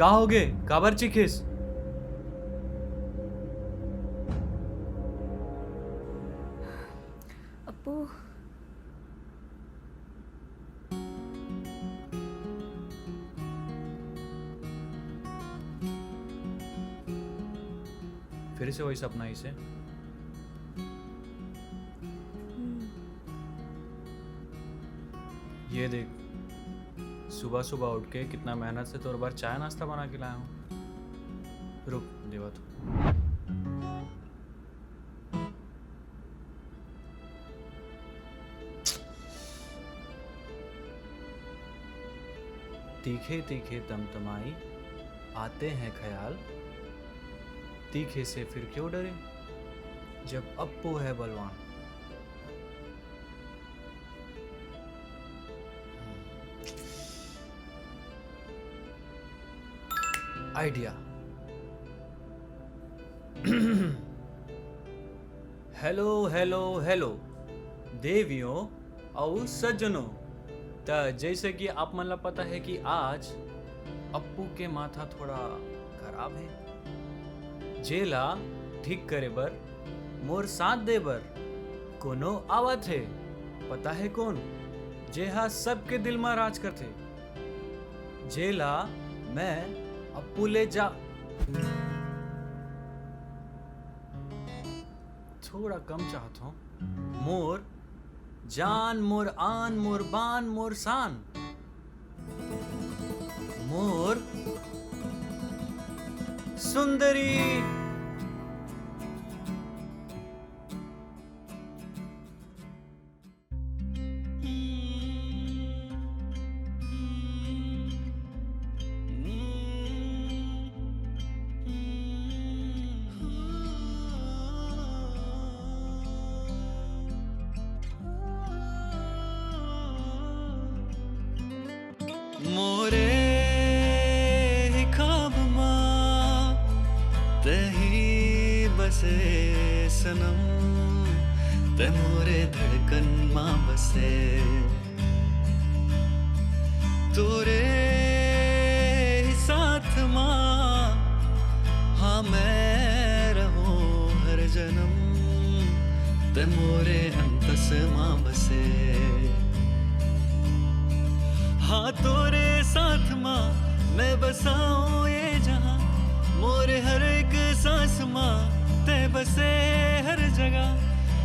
का होगे काबर चिखिस? अप्पू, फिर से वही सपना ही से? ये देख, सुबह सुबह उठ के कितना मेहनत से तोर बार चाय नाश्ता बना के लाया हूँ। रुक देवा तू। तीखे तीखे तमतमाई आते हैं ख्याल, तीखे से फिर क्यों डरे जब अप्पू है बलवान। आइडिया। हेलो हेलो हेलो देवियों और सज्जनों। त जैसे कि आप मन ला पता है कि आज अप्पू के माथा थोड़ा खराब है। जेला ठीक करे बर मोर साथ दे बर कोनो आवत है। पता है कौन? जेहा सबके दिल में राज करथे। जेला मैं अप्पू ले जा। थोड़ा कम चाहता हूँ। मोर जान मोर आन मोर बान मोर शान, मोर सुंदरी। मोरे ही ख्वाब मां तही बसे सनम, ते मोरे धड़कन मां बसे। तोरे ही साथ मां हाँ मैं रहूं हर जन्म, ते मोरे अंतस मां बसे। हाँ तोरे साथ माँ मैं बसाऊं ये जहां, मोरे हर एक सांस माँ ते बसे हर जगह।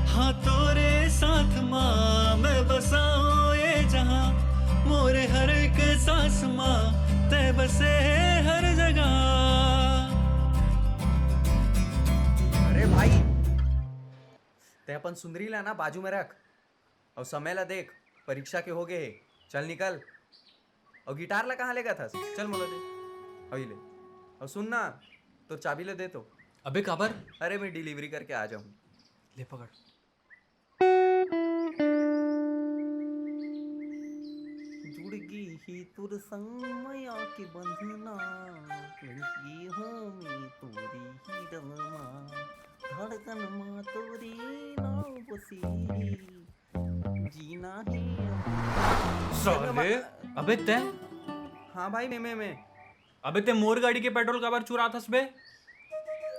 हाँ तोरे साथ माँ मैं बसाऊं ये जहां, मोरे हर एक सांस माँ ते बसे हर जगह। अरे भाई, ते अपन सुंदरी ला ना बाजू में रख और समय ला देख, परीक्षा के हो गए है। चल निकल। और गिटार ला कहाँ लेगा था? चल मोला दे। अभी ले। और सुन ना, तो चाबी ले दे तो। अबे काबर? अरे मैं डिलीवरी करके आ जाऊँ। ले पकड़। जुड़ गई ही तुर संग माया के बंधना, लगी हूँ मैं तोरी ही डरमा, धड़कन माँ तोरी नाव बसी, जीना है। साले, अबे ते हाँ भाई, मैं अबे ते मोर गाड़ी के पेट्रोल काबर चुरा थस बे?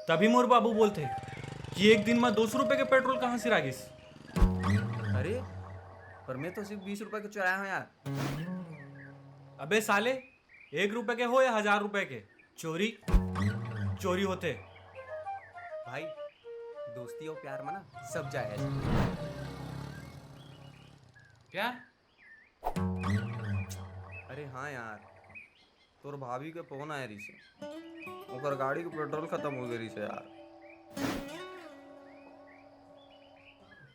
तभी मोर बाबू बोलते कि एक दिन में 200 रुपए के पेट्रोल कहाँ से रागिस। अरे पर मैं तो सिर्फ 20 रुपए के चुराया हूँ यार। अबे साले, 1 रुपए के हो या 1000 रुपए के, चोरी चोरी होते। भाई दोस्ती और प्यार में ना सब जायज। प्यार? अरे हाँ यार, तोर भाभी के फोन आया रही से, ओकर गाड़ी के पेट्रोल खत्म हो गई से यार।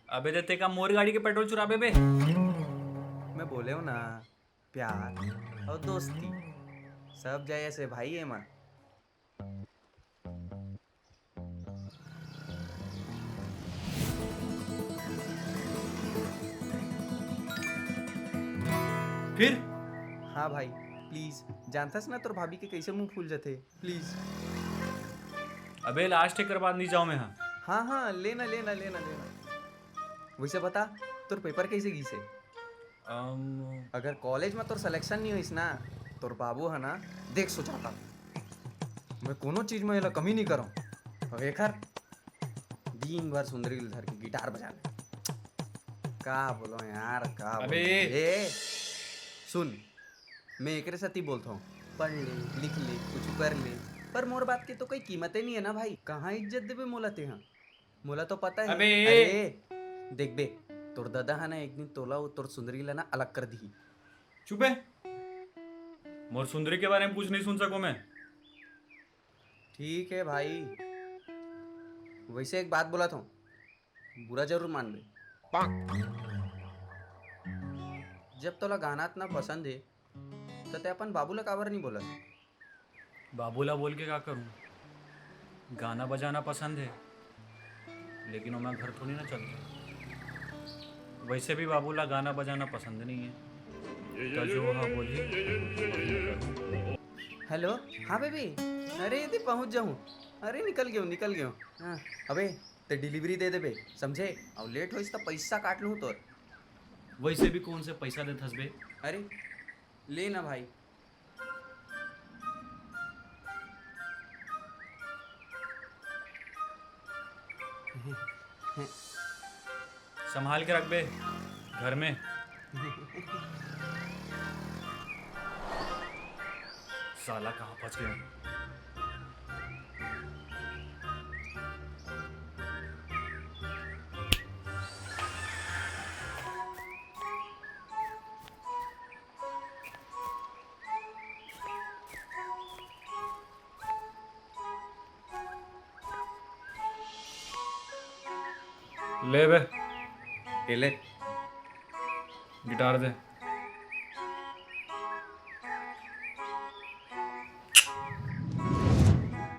अबे देते का मोर गाड़ी के पेट्रोल चुराबे बे? मैं बोले हूँ ना, प्यार और दोस्ती सब जायज है भाई। है माँ फिर हाँ भाई प्लीज, जानतास ना तोर भाभी के कैसे मुंह फूल जाते। प्लीज। अबे लास्ट एक बाद नहीं जाऊँ मैं। हाँ हाँ लेना लेना लेना लेना। वैसे बता, तोर पेपर कैसे गई से? अगर कॉलेज में तोर सिलेक्शन नहीं हुई ना, तोर बाबू है ना, देख सोचाता मैं कोनो चीज में एला कमी नहीं करूँ। अब एकर दिन भर सुंदरी धर के गिटार बजाने का बोलो यार का अबे! ए सुन, मैं एकरे साथ ही बोलता हूँ, पढ़ ले लिख ले कुछ कर ले, पर मोर बात की तो कोई कीमत ही नहीं है ना भाई। कहाँ इज्जत देबे मोला ते हाँ? मोला तो पता है। अबे! अरे देख बे, तोर दादा है ना एक दिन तोला वो तोर सुंदरी ला ना अलग कर दी। चुप है। मोर सुंदरी के बारे में कुछ नहीं सुन सको मैं। ठीक है भाई, वैसे एक बात बोला था, बुरा जरूर मान बे। जब तोला गाना इतना पसंद है तो ते अपन बाबूला काबर नहीं बोला? बाबूला बोल के क्या करूं? गाना बजाना पसंद है, लेकिन वो मैं घर थोड़ी ना चलता। वैसे भी बाबूला गाना बजाना पसंद नहीं है, तो जो हाँ बोली वही मैं करूं। हेलो, हाँ बेबी, अरे यदि पहुंच जाऊँ, अरे निकल गयो। हाँ अबे ते डिलीवरी दे दे बे, समझे? और लेट हो तो पैसा काट लूँ तोर। वैसे भी कौन से पैसा दे थसबे? अरे ले ना भाई। संभाल के रख बे घर में। साला कहाँ फंस गया? ले बे ये ले। गिटार दे।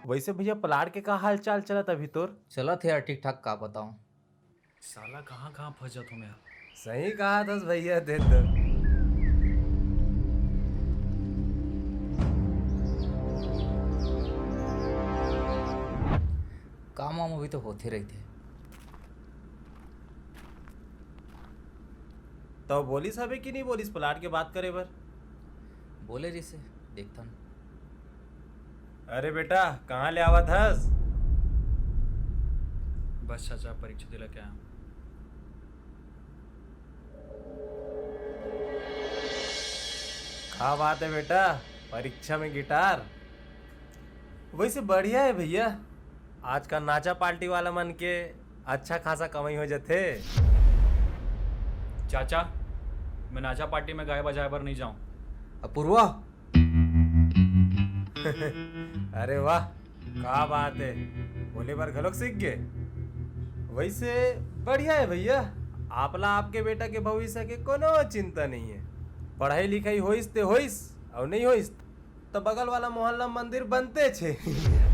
वैसे भैया प्लाट के का हाल चाल चलत अभी तोर? चला थे यार ठीक ठाक, का बताऊं। साला कहाँ कहाँ फंस जाता हूँ मैं। सही कहा था भैया, दे दो। काम वाम अभी तो होते रहते। तो बोलिस हबे कि नहीं बोलिस प्लाट के बात करे बर? बोले जैसे देखता हूँ। अरे बेटा कहाँ ले आवा थस? बस चाचा परीक्षा दिला क्या? क्या बात है बेटा, परीक्षा में गिटार? वैसे बढ़िया है भैया, आज का नाचा पार्टी वाला मन के अच्छा खासा कमाई हो जाते। चाचा मैं नाचा पार्टी में गाय बजाए पर नहीं जाऊं। अपूर्वा, अरे वाह, क्या बात है, बोले बार घलोक सीख गए। वैसे बढ़िया है भैया, आपला आपके बेटा के भविष्य के कोनो चिंता नहीं है। पढ़ाई लिखाई होइस ते होइस, और नहीं होइस तो बगल वाला मोहल्ला मंदिर बनते छे।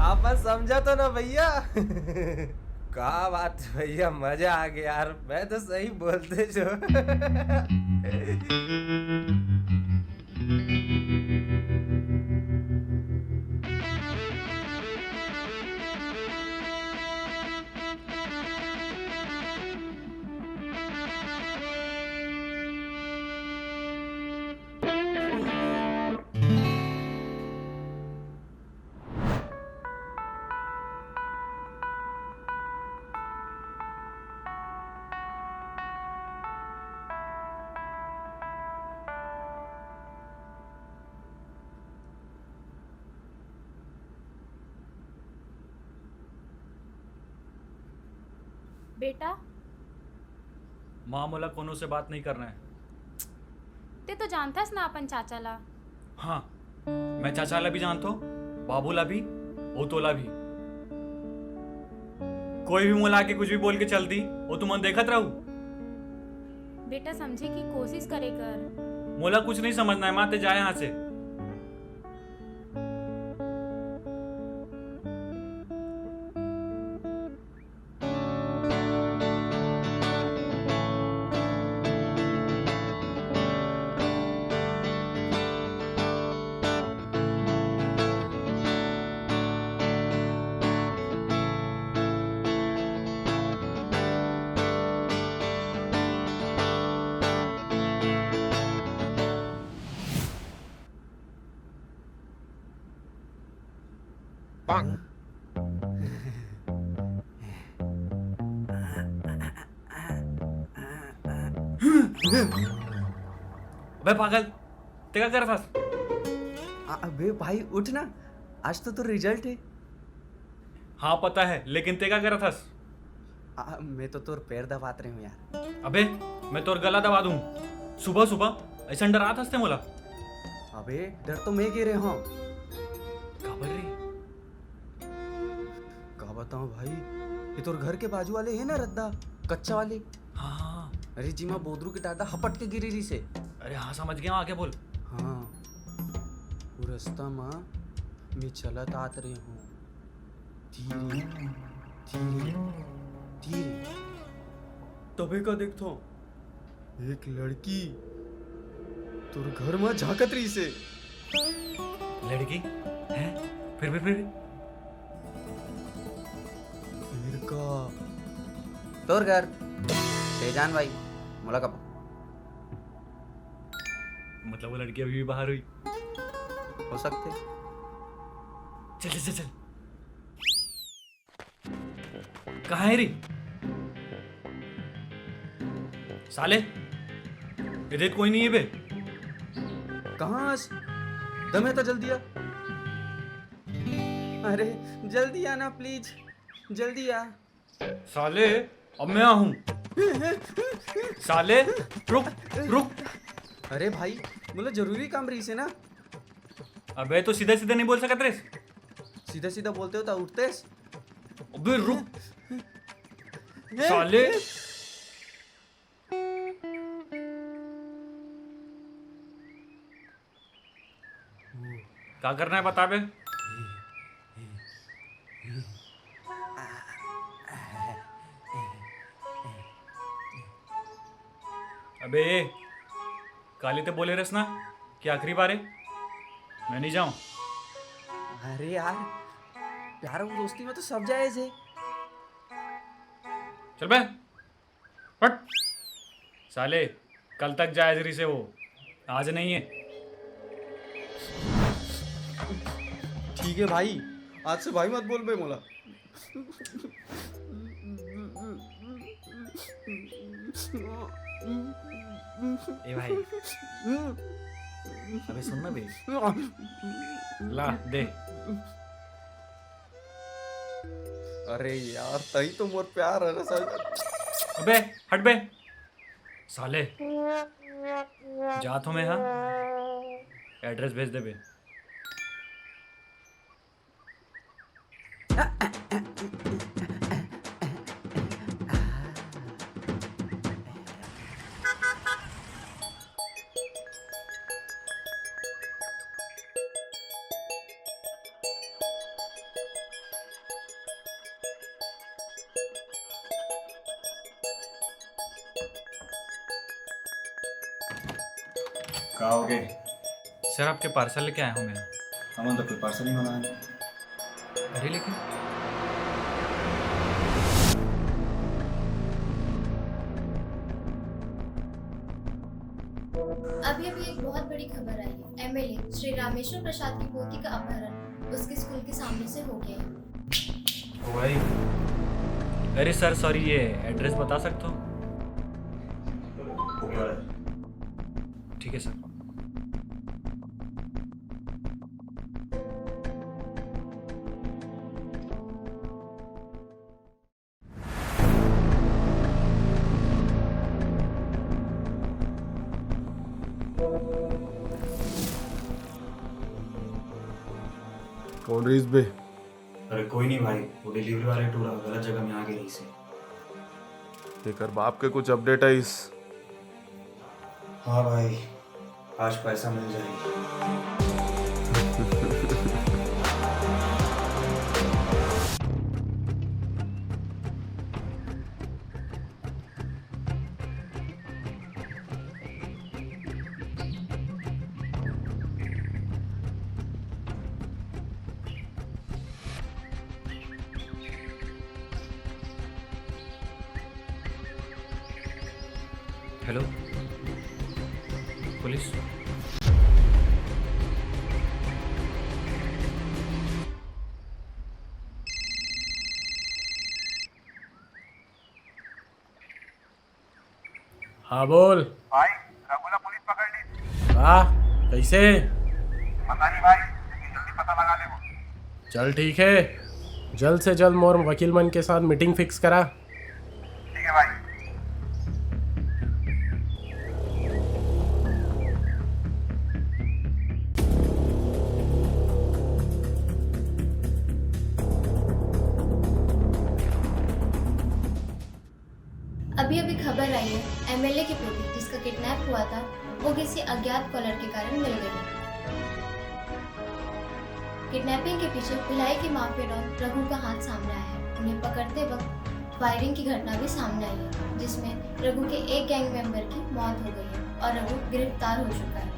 आप समझा तो ना भैया? क्या बात है भैया, मजा आ गया यार, मैं तो सही बोलते जो। बेटा माँ मोला कोनो से बात नहीं करना है। ते तो जानतास ना अपन चाचा ला। हाँ मैं चाचा ला भी जानता हूँ, बाबू ला भी, ओतोला भी। कोई भी मोला आके कुछ भी बोल के चल दी, वो तुम देखत रहू। बेटा समझे की कोशिश करे कर। मोला कुछ नहीं समझना है, माँ ते जाए यहाँ से। अबे पागल, ते काय करत आहेस? अबे भाई उठ ना, आज तो रिजल्ट है। हाँ पता है, लेकिन ते काय करत आहेस? मैं तो तोर पैर दबात रही हूँ यार। अबे मैं तोर गला दबा दूं सुबह सुबह, ऐसा डरात असते मला. अबे डर तो मैं गिरे हूँ। का बर रे? क्या बताऊँ भाई, ये तोर घर के बाजू वाले है ना रद्दा, कच्चा वाले। हाँ, अरे जी माँ बोदरू की टाटा हपट के गिरी रही से। अरे हाँ समझ गया, आगे बोल. हाँ वो रास्ता माँ मैं चलत आत रही हूँ, धीरे धीरे धीरे, तबे का देखता हूँ एक लड़की तोर घर में झांकत रही से। लड़की है? फिर फिर का तोर घर शेजान भाई मुलाकात। मतलब वो लड़की अभी भी बाहर हुई. हो सकते। चल चल चल. कहाँ है रे साले? इधर कोई नहीं है बे. कहाँ दमे तो जल्दी आ। अरे जल्दी आना प्लीज, जल्दी आ। साले अब मैं आहूं. साले रुक रुक. अरे भाई बोले जरूरी काम रही से ना, अबे तो सीधे सीधे नहीं बोल सकत रे. सीधा सीधा बोलते हो तो उठते। अबे रुक साले. क्या करना है बता बे. अबे काली ते बोले रस ना कि आखिरी बार है, मैं नहीं जाऊं. अरे यार प्यार और दोस्ती में तो सब जायज है। चल बे हट. साले कल तक जायज रही से वो, आज नहीं है. ठीक है भाई, आज से भाई मत बोल बे मोला। ए भाई अबे सुन ना बे. ला दे. अरे यार तही तो मोर प्यार है ना सर। अबे हट बे साले. जा तो मैं. हाँ एड्रेस भेज दे बे. कहाँ हो गए? सर आपके पार्सल लेके आया हूँ मैं. हम तो कोई पार्सल नहीं मंगाए. अरे लेकिन अभी अभी एक बहुत बड़ी खबर आई है। एमएलए श्री रामेश्वर प्रसाद की पोती का अपहरण उसके स्कूल के सामने से हो गया है। ओ भाई, अरे सर सॉरी, ये एड्रेस बता सकते हो? ऊपर ठीक है सर. कौन रईस बे? अरे कोई नहीं भाई, वो डिलीवरी वाले टूरा गलत जगह में आ गए से. तेकर बाप के कुछ अपडेट है इस? हाँ भाई, आज पैसा मिल जाएगी. Hello police. हाँ बोल। भाई रघु ने पुलिस पकड़ ली। हाँ कैसे? पता नहीं भाई, लेकिन जल्दी पता लगा ले वो। चल ठीक है, जल्द से जल्द मोर वकील मन के साथ मीटिंग फिक्स करा। ठीक है भाई। अभी अभी खबर आई है एमएलए की पोती जिसका किडनैप हुआ था वो किसी अज्ञात कॉलर के कारण मिल गई। किडनैपिंग के पीछे भिलाई के माफिया डॉन रघु का हाथ सामने आया है। उन्हें पकड़ते वक्त फायरिंग की घटना भी सामने आई है जिसमें रघु के एक गैंग मेंबर की मौत हो गई है और रघु गिरफ्तार हो चुका है।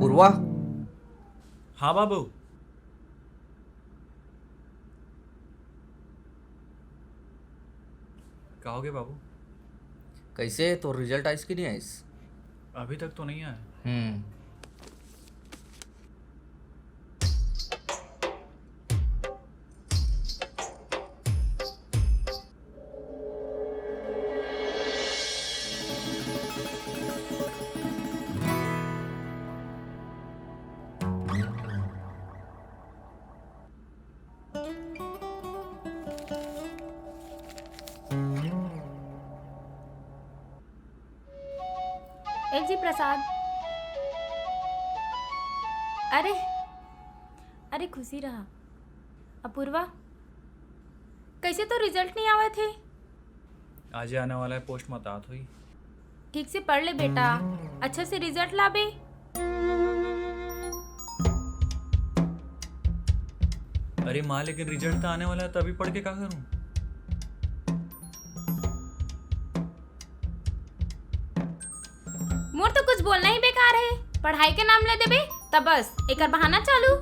पूर्वा, हाँ बाबू। कहोगे बाबू? कैसे तो रिजल्ट आइस कि नहीं आइस? अभी तक तो नहीं आया। एक जी प्रसाद। अरे अरे खुशी रहा। अपूर्वा कैसे तो रिजल्ट नहीं आवे थे? आज ही आने वाला है, पोस्ट मत आत हुई। ठीक से पढ़ ले बेटा, अच्छा से रिजल्ट लाबे। अरे माँ लेकिन रिजल्ट तो आने वाला है, तभी पढ़ के क्या करूं? मोर तो कुछ बोलना ही बेकार है। पढ़ाई के नाम ले देबे तब बस एक बहाना चालू।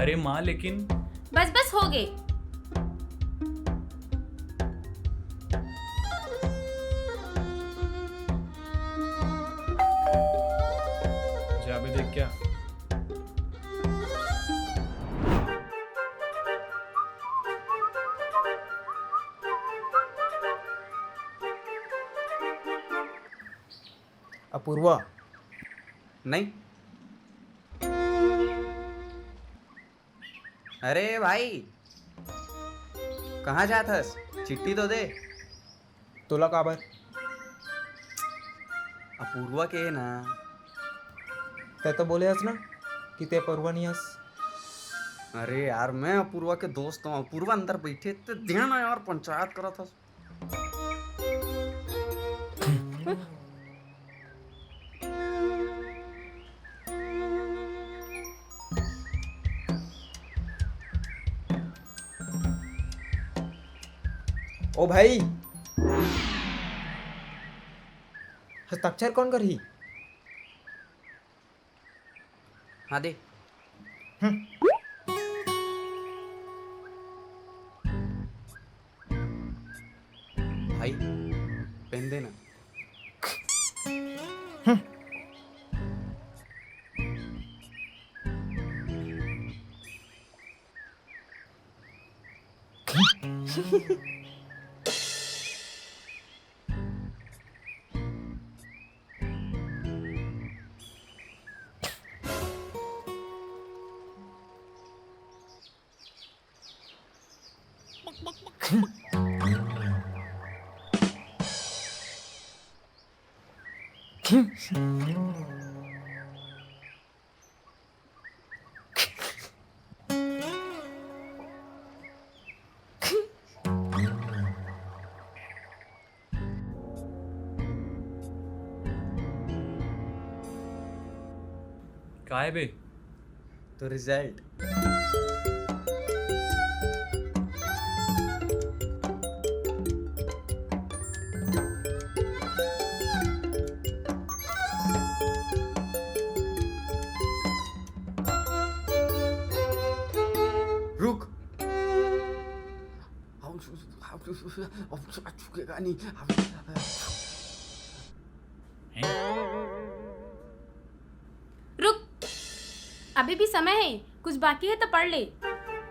अरे माँ लेकिन बस बस हो गए। जा भी देख क्या। अपूर्वा नहीं। अरे भाई कहाँ जात हस? चिट्ठी तो दे। तुला काबर? अपूर्वा के है ना। ते तो बोले हस ना कि ते अपूर्वा नहीं हस। अरे यार मैं अपूर्वा के दोस्त हूँ। अपूर्वा अंदर बैठे तो ध्यान है यार, पंचायत करा था। ओ भाई, हस्ताक्षर कौन करही? हाँ दे। भाई पेन देना। काय बे? तो रिजल्ट। रुक। रुक, अभी भी समय है, कुछ बाकी है तो पढ़ ले।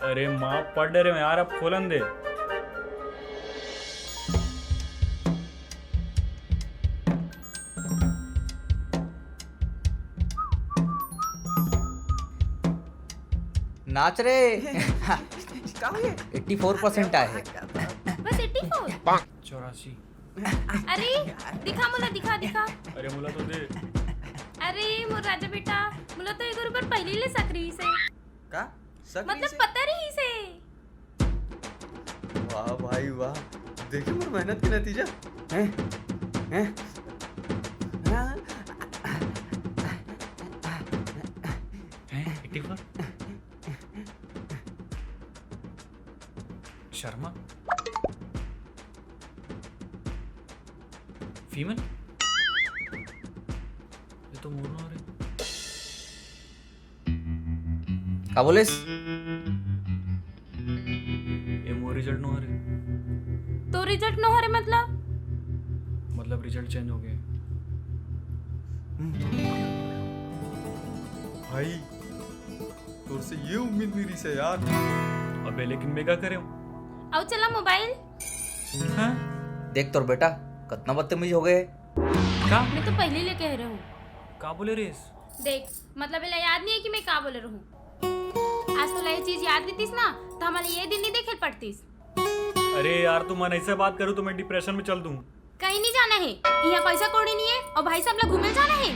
अरे माँ पढ़ रहे हो यार, अब खोलन दे। नाच रे। क्या हुआ? 84% आए हैं। बस 84। 84। अरे दिखा मुला, दिखा दिखा। अरे मुला तो दे। अरे मोर राजा बेटा, मुला तो एक रुपये पहले ले सकरी से, का? सकरी मतलब से? पता रही से। वाह भाई वाह, देखिए मेरी मेहनत की नतीजा हैं हैं। हाँ। 84? शर्मा? फीमेल? ये तो मोनो हो रहे। का बोलेस? ये मोर रिजल्ट नो हो रहे। तो रिजल्ट न हो रहे मतलब रिजल्ट चेंज हो गए। भाई तोर से ये उम्मीद नहीं रही से यार। अबे लेकिन मैं क्या करे? आओ चला मोबाइल। हाँ? देख तोर बेटा कितना बदतमीज हो गए। का? मैं तो पहले ले कह रहा हूँ। का बोले रेस? देख, मतलब इला याद नहीं है कि मैं का बोले रहूँ। आज तो ये चीज याद रहतीस ना, तो हमारे ये दिन नहीं देखे पड़तीस। अरे यार तुम मन ऐसे बात करो तो मैं डिप्रेशन में चल दूं। कहीं नहीं जाना है, यहाँ पैसा कौड़ी नहीं है, और भाई साहब लोग घूमे जाना है।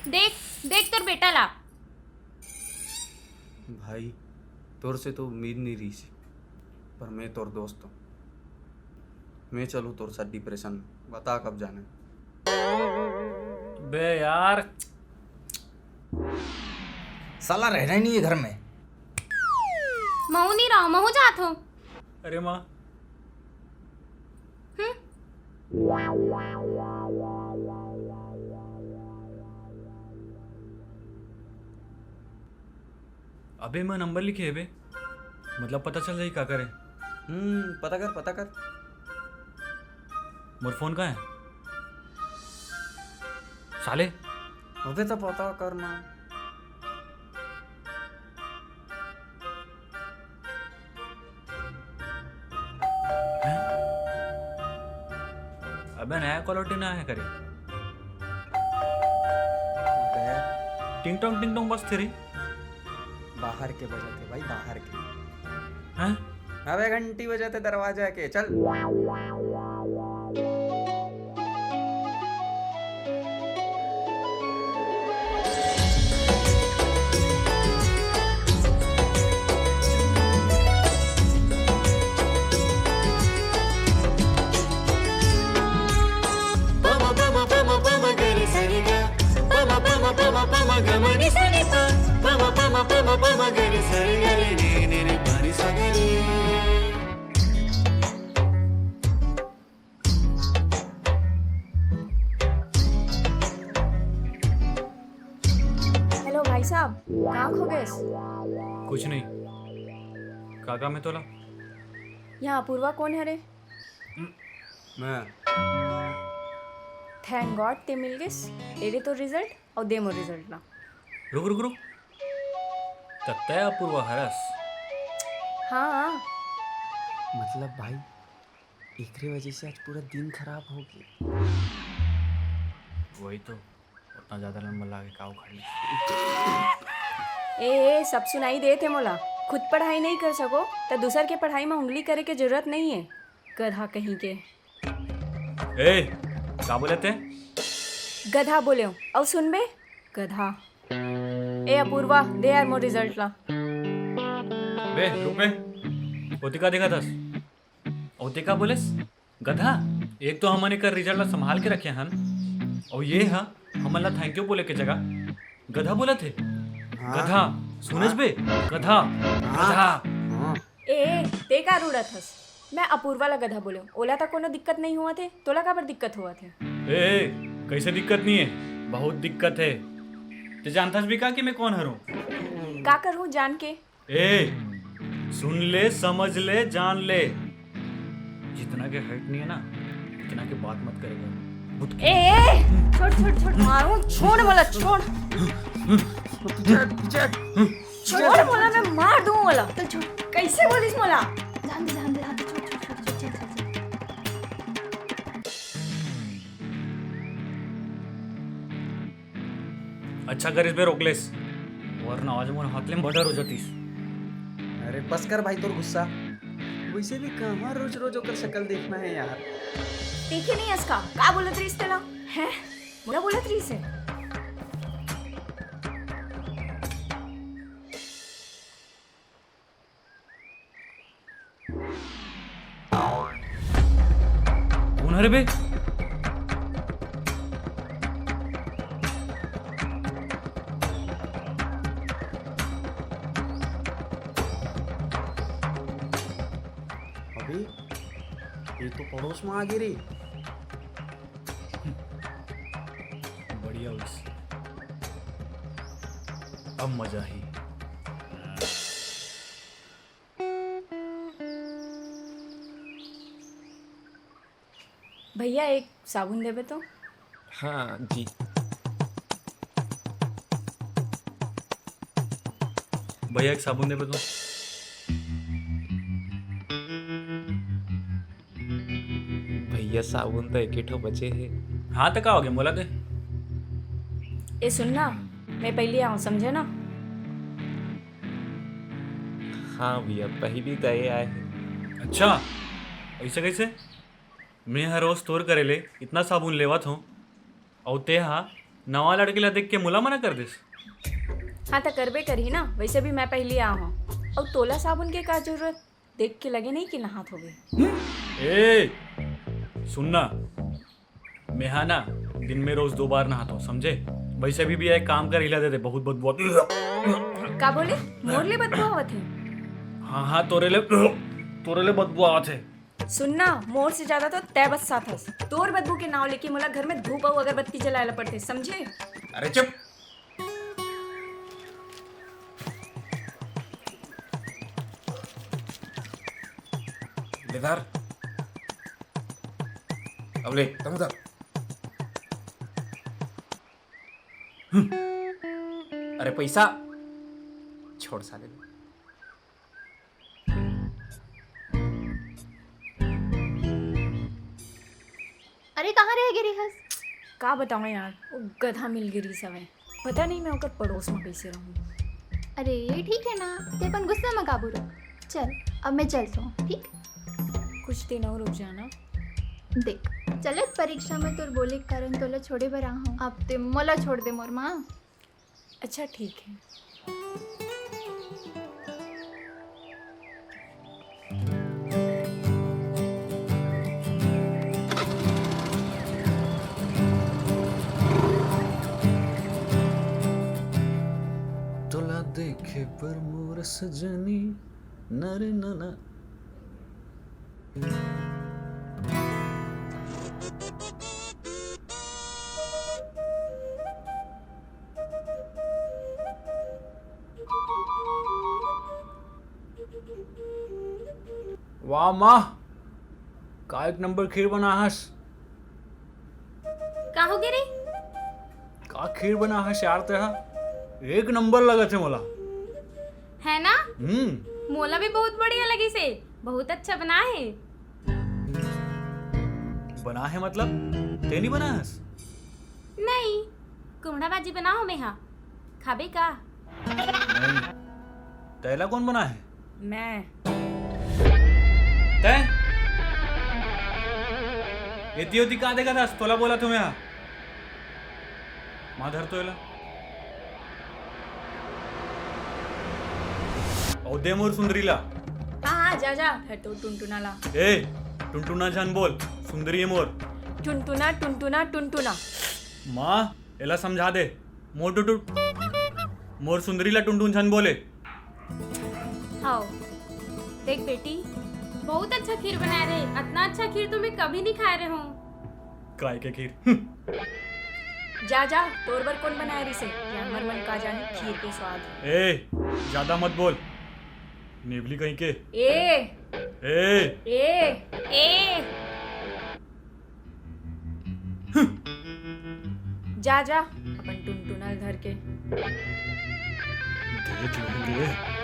देख देख तोर बेटा ला। भाई तोर से तो उम्मीद नहीं रही सी, पर मैं तोर दोस्त हूँ। मैं चलूँ तोर साथ डिप्रेशन में, बता कब जाना है। बे यार साला रहना ही नहीं है घर में। महू नहीं रहा, महू जात हो। अरे माँ अबे मैं नंबर लिखे है बे, मतलब पता चल जाए क्या करे। पता कर पता कर। मोर फोन कहाँ है साले? अबे तो पता करना। अबे नया क्वालिटी ना है करे। टिंग टोंग बस तेरी। बाहर के बजे थे भाई, बाहर के। हैं? अबे घंटी बजे थे दरवाजा के। चल हेलो भाई साहब, कहाँ खो गए? कुछ नहीं काका में तोला। यहाँ अपूर्वा कौन है रे? मैं थैंक गॉड ते मिल गए। एरे तो रिजल्ट और दे मो रिजल्ट ना। रुक रुक रुक, तत्या अपूर्वा हरस। हाँ मतलब भाई एकरे वजह से आज पूरा दिन खराब हो गया। वही तो, उतना ज्यादा नंबर लागे काऊ खाली। ए सब सुनाई दे थे मोला। खुद पढ़ाई नहीं कर सको तो दूसर के पढ़ाई में उंगली करे के जरूरत नहीं है। गधा कहीं के। ए का बोले थे? गधा बोले हो और सुन बे गधा। ए अपूर्वा दे यार मो रिजल्ट ला। बे रुक बे, ओतिका देखा था? ओतिका बोलेस गधा। एक तो हमने कर रिजल्ट संभाल के रखे हन, और ये हा हमला थैंक यू बोले के जगह गधा बोला थे गधा सुनस बे गधा गधा ए ते का रूढ़त हस मैं अपूर्वा ला गधा बोले ओला तक कोनो दिक्कत नहीं हुआ थे तोला का पर दिक्कत हुआ थे ए कैसे दिक्कत नहीं है बहुत दिक्कत है तो जानता भी का कि मैं कौन हरू का करूँ जान के ए सुन ले समझ ले जान ले जितना के हर्ट नहीं है ना इतना के बात मत करेगा ए छोड़ छोड़ छोड़ मारूं छोड़ बोला छोड़ छोड़ बोला मैं मार दूं बोला चल छोड़ कैसे बोलिस बोला ध्यान दे ध्यान दे ध्यान दे छोड़ छोड़ छोड़ छोड़ चल चल अच्छा करिस बे रोकलेस वरना आवाज मोर हाथ ले बटर हो जातीस अरे बस कर भाई तोर गुस्सा वैसे भी कहाँ रोज रोज होकर शक्ल देखना है यार। देखे नहीं इसका का बोलत रही तेला हैं मोला बोलत रही से कौन है रे बे अभी ये तो पड़ोस में आ गई रे। बढ़िया हुई अब मजा ही भैया एक साबुन देबे तो हाँ जी। भैया एक साबुन दे बे तो भैया साबुन तो एक बचे है। हाँ तो का हो गया बोला दे ए सुनना मैं पहले आऊँ समझे ना हाँ भैया पहली दये आए हैं। अच्छा ऐसे कैसे मैं हर रोज तोर करे ले इतना साबुन लेवत हूँ और ते हाँ नवा लड़के ला देख के मुला मना कर देस हाँ तो करबे करी ना वैसे भी मैं पहले आ हूँ और तोला साबुन के का जरूरत देख के लगे नहीं कि नहात हो गए ए सुनना मैं हाँ ना दिन में रोज 2 बार नहाता हूँ समझे वैसे भी एक काम कर हिला दे बहुत बहुत का बोले मोर ले बदबू आवत है हाँ तोरे ले बदबू आवत है सुनना मोर से ज्यादा तो तय बस साथ हस तोर बदबू के नाव लेके मोला घर में धूप और अगरबत्ती जलाएला पड़ते समझे। अरे चुप। लेदार अब ले तुम उधर। अरे पैसा छोड़ साले। अरे कहाँ रह गिरी हस का बताऊँ यार वो गधा मिल गिरी सवे पता नहीं मैं ओकर पड़ोस में कैसे रहूँ। अरे ये ठीक है ना ते अपन गुस्सा में काबू रख। चल अब मैं चलता हूँ ठीक। कुछ दिन और रुक जाना देख चले परीक्षा में तोर बोले के कारण तोला छोड़े बर हूँ अब ते मोला छोड़ दे मोर माँ। अच्छा ठीक है। तोला देखे पर मोर सजनी नरे नना वाह माँ का एक नंबर खीर बना हस का हो गिरी का खीर बना हस यार तेरा एक नंबर लगा थे मोला है ना मोला भी बहुत बढ़िया लगी से बहुत अच्छा बना है। बना है मतलब ते नहीं बना हस नहीं कुमड़ा बाजी बनाओ में हाँ खाबे का नहीं तैला कौन बना है मैं तै येती होती का देखा था तोला बोला तुम्हें हाँ माधर तो येला औदे मोर सुंदरीला हाँ जा जा फिर तो टुनटुना ला ए टुनटुना जान बोल सुंदरी है मोर टुनटुना टुनटुना टुनटुना माँ एला समझा दे मोर टुटु मोर सुंदरीला टुनटुन छन बोले। आओ देख बेटी, बहुत अच्छा खीर बना रहे, इतना अच्छा खीर तो मैं कभी नहीं खा रहे हूँ। काय के खीर। जा जा, तोर बर कौन बनाए रिसे, जानवर मन का जाने खीर के स्वाद। ए ज्यादा मत बोल, नेवली कहीं के। ए ए ए ए जा जा, अपन टुनटुनल धर के। देख लेंगे।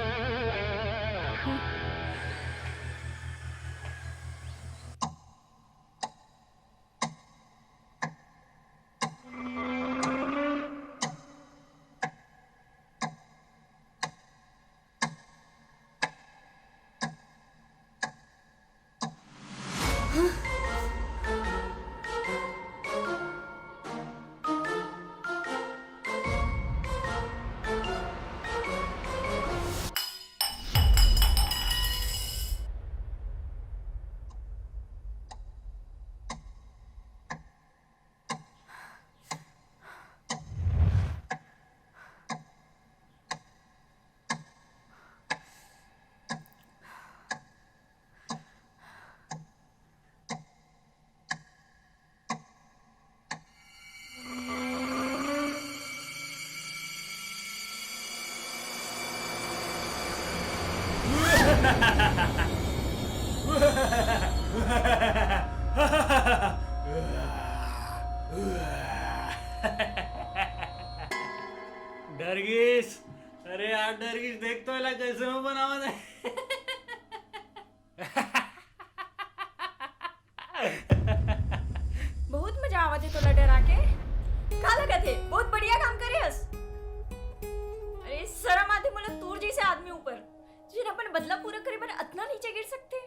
डरगिस, अरे यार डरगिस, देख तो ला कैसे मैं बनावा दे। बहुत मजा आवत है तोला डरा के। का लगत है, बहुत बढ़िया काम करे हस। अरे शर्म आती मोला तोर जैसे आदमी ऊपर, जिन अपन बदला पूरा करे पर इतना नीचे गिर सकते।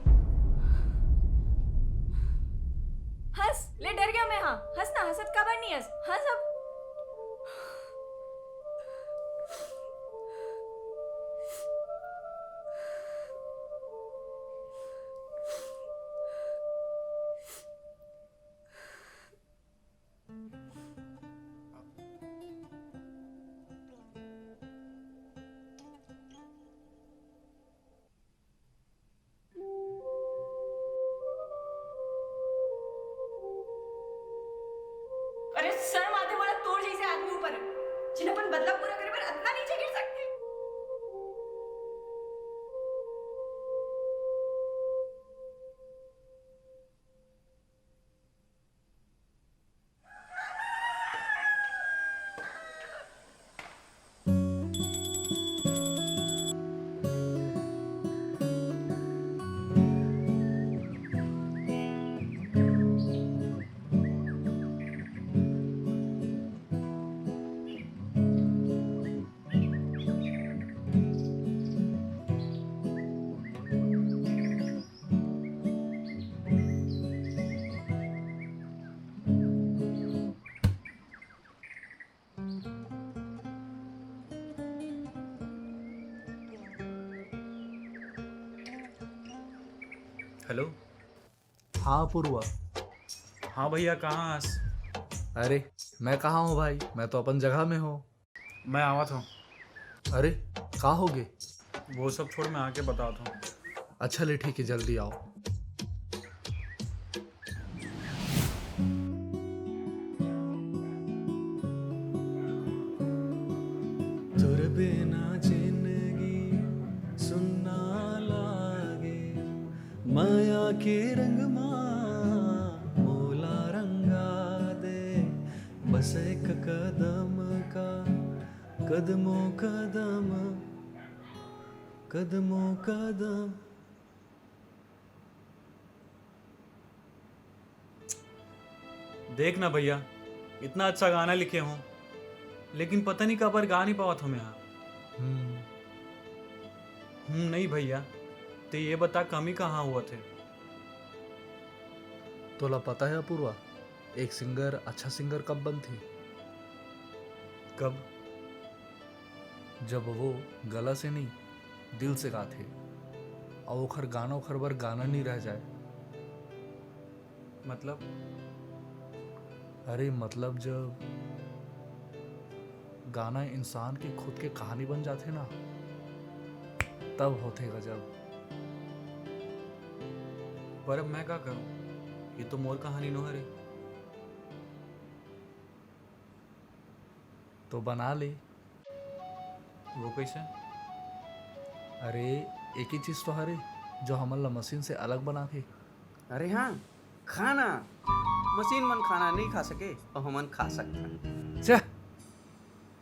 हंस ले, डर गया मैं। हाँ हंस ना, हंसत काबर नहीं हंस, हंस अब। अरे शर्म आते मोला तोर जैसे आदमी ऊपर, जिन अपन बदला पूरा करे पर इतना नीचे गिर सकते। हेलो। हाँ पूर्वा। हाँ भैया, कहाँ हस? अरे मैं कहाँ हूँ भाई, मैं तो अपन जगह में हूँ। मैं आवत हूँ। अरे कहाँ होगे? वो सब छोड़, मैं आके बताता हूँ। अच्छा ले ठीक है, जल्दी आओ। तुर बिना जिंदगी सुनना लागे, माया के रंग मोला रंगा दे, बस एक कदम का कदमों कदम कदमों कदम। देख ना भैया, इतना अच्छा गाना लिखे हूँ, लेकिन पता नहीं कब पर गा नहीं पावत हूँ यहाँ। नहीं भैया, तो ये बता कमी कहाँ हुआ थे? तोला पता है अपूर्वा, एक सिंगर अच्छा सिंगर कब बन थी? कब? जब वो गला से नहीं दिल से गाते, और ओखर गाना ओखर बर गाना नहीं रह जाए। मतलब? अरे मतलब गाना इंसान की खुद की कहानी बन जाते ना, तब होते गजब। पर अब मैं क्या करूं? ये तो मोर कहानी नो हरे। तो बना ले। वो कैसे? अरे एक ही चीज तो हरे जो हमला मशीन से अलग बना के। अरे हाँ, खाना। मशीन मन खाना नहीं खा सके और हमन खा सकता। छे,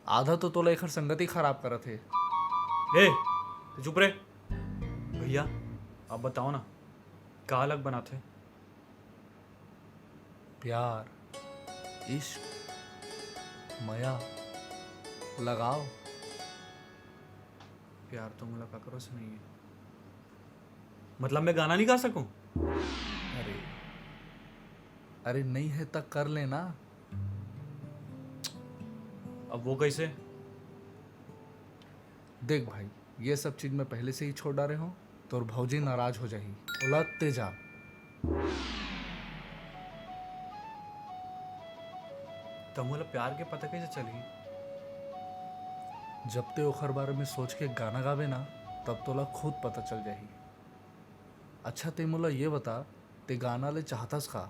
आधा तो तोला एकर संगति खराब करत है। ए, तू चुप रे। भैया अब बताओ ना, का अलग बनाते? प्यार, इश्क, माया, लगाव। प्यार तो मुलाकात करो से नहीं है। मतलब मैं गाना नहीं गा सकूं? अरे अरे नहीं है तक कर लेना। अब वो कैसे? देख भाई, ये सब चीज मैं पहले से ही छोड़ डाले हूँ, तो भौजी नाराज हो जाही। उलटते जा। तो मुला प्यार के पता कैसे चली? जब ते ओखर बारे में सोच के गाना गावे ना, तब तोला खुद पता चल जाही। अच्छा ते मोला ये बता, ते गाना ले चाहतस का?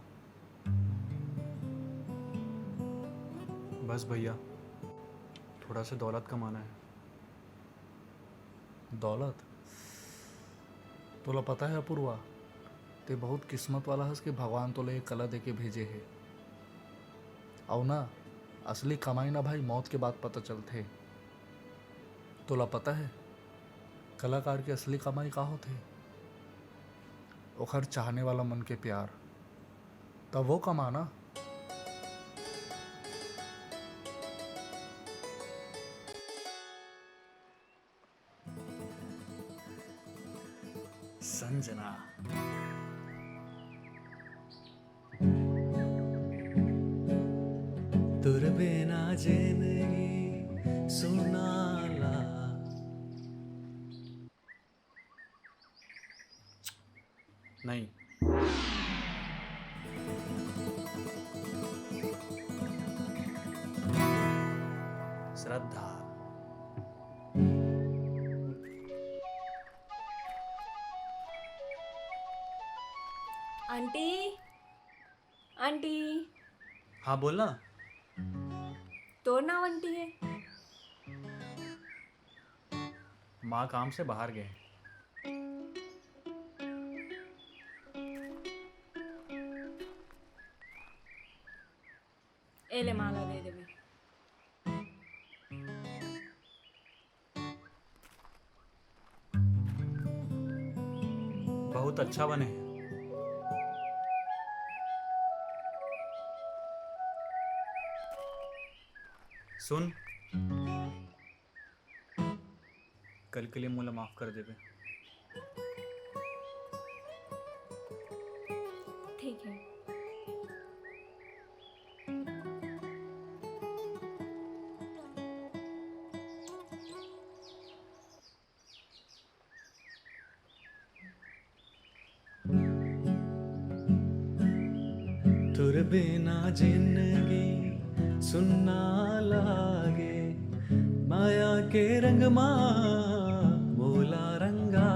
बस भैया, थोड़ा सा दौलत कमाना है। दौलत? तोला पता है अपूर्वा, ते बहुत किस्मत वाला हस कि भगवान तोले ये कला दे के भेजे है। और ना, असली कमाई ना भाई मौत के बाद पता चलते। तोला पता है कलाकार की असली कमाई का होते? ओखर चाहने वाला मन के प्यार, तब वो कमाना। संजना, तुर बिना जिंदगी सुनाला। नहीं। श्रद्धा। आंटी, आंटी, हाँ बोलना। तो नाव आंटी है। माँ काम से बाहर गए। एले माला दे देवे। बहुत अच्छा बने हैं। सुन, कल के लिए मुझे माफ कर देवे। ठीक है। तुर बिना जिंदगी सुनना लागे, माया के रंग मोला रंगा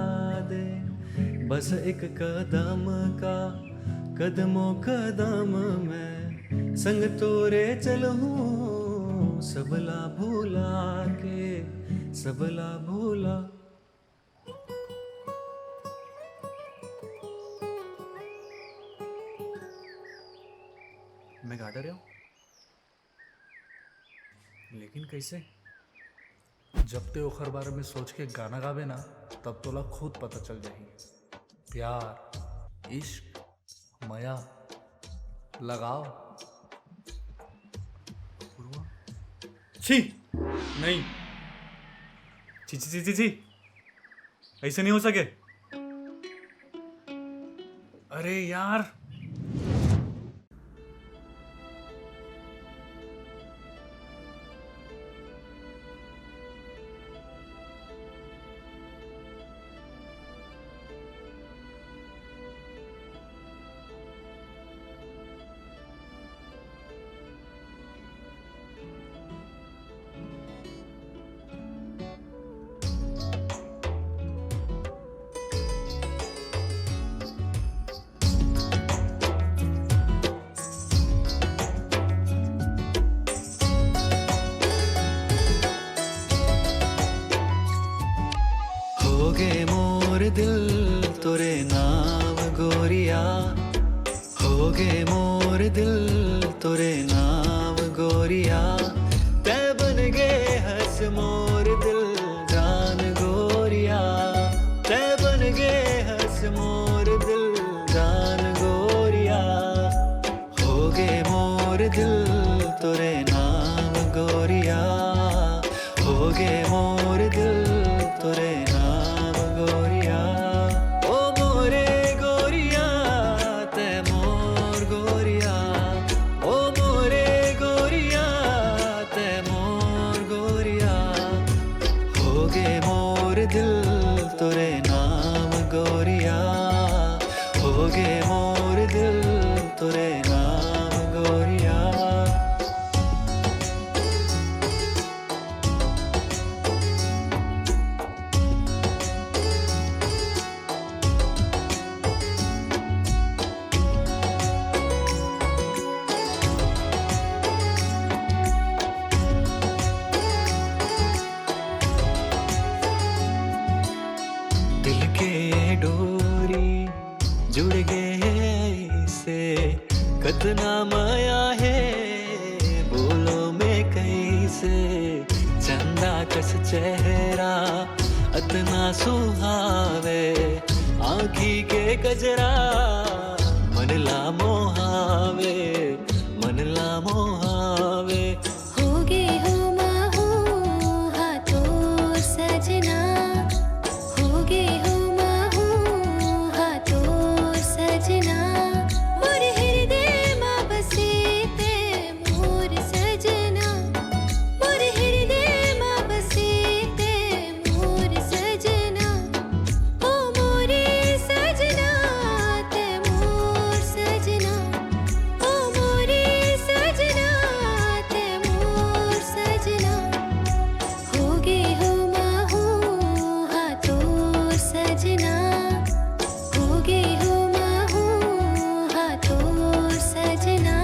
दे। बस एक कदम का कदमों कदम में संग तोरे चलूं, सबला भूला के सबला भूला। मैं गा रहा हूँ, लेकिन कैसे? जब ते ओखर बारे में सोच के गाना गावे ना, तब तोला खुद पता चल जाही। प्यार, इश्क, माया, लगाव। छी, नहीं। छी छी छी छी छी, ऐसे नहीं हो सके। अरे यार, होगे मोर दिल तोरे नाम गोरिया तै बन गए हंस मोर दिल जान गोरिया तै बन गए हंस मोर दिल जान गोरिया होगे मोर दिल तोरे नाम गोरिया होगे मोर दिल तोरे नाम गोरिया ओ मोरे गोरिया ते मोर गोरिया ओ मोरे गोरिया ते मोर गोरिया होगे मोर दिल तोरे नाम गोरिया होगे मोर दिल तोरे नाम गोरिया दिल के डोरी जुड़ गए से कतना माया है बोलो में कैसे चंदा कस चेहरा अतना सुहावे आँखी के गजरा मन ला मोहावे मन ला मोहावे होगे हो माहू हाथों सजना होगे हो माहू हाथों सजना मोर हृदय माँ बसे ते मोर सजना मोर हृदय माँ बसे ते मोर सजना ओ मोरे सजना ते मोर सजना ओ मोरे सजना ते मोर सजना होगे हो माहू हाथों सजना होगे हो माहू हाथों सजना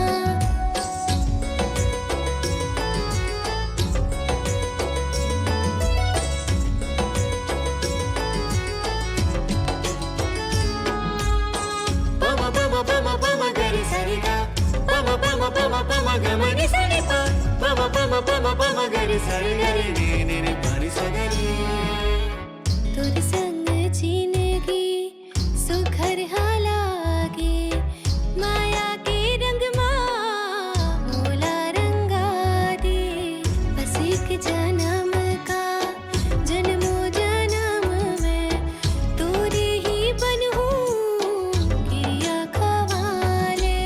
Pama pama pama pama gari sarika pama pama pama pama gamani saripa pama pama pama pama gari sari gari ni ni pari sagari तोर संग जिंदगी सुखर हालागे माया के रंग मोला रंगा दे बस एक जन्म का जन्मों जन्म में तोरे ही बनूं गिरिया खवाले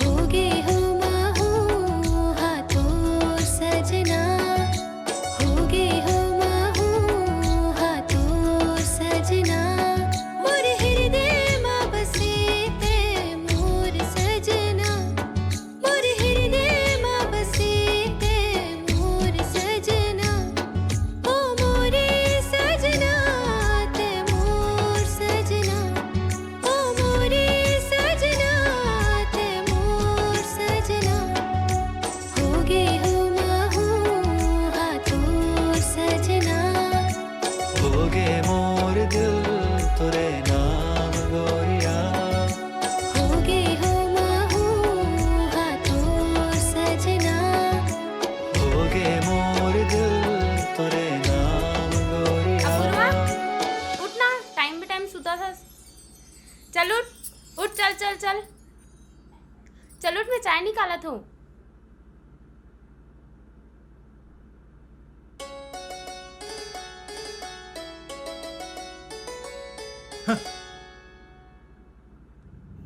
होगे हो माहू हाथों सजना होगे हो माहू हाथों सजना मोर हृदय माँ बसे ते मोर सजना मोर हृदय माँ बसे ते मोर सजना ओ मोरे सजना ते मोर सजना ओ मोरे सजना ते मोर सजना होगे हो माहू हाथों सजना होगे मोर दिल तोरे नाम गोरिया होगे हो माहू हाथों सजना होगे मोर दिल तोरे नाम गोरिया अपूर्वा उठ ना टाइम पे टाइम सुता था चल उठ चल चल चल चल उठ मैं चाय निकालत हूँ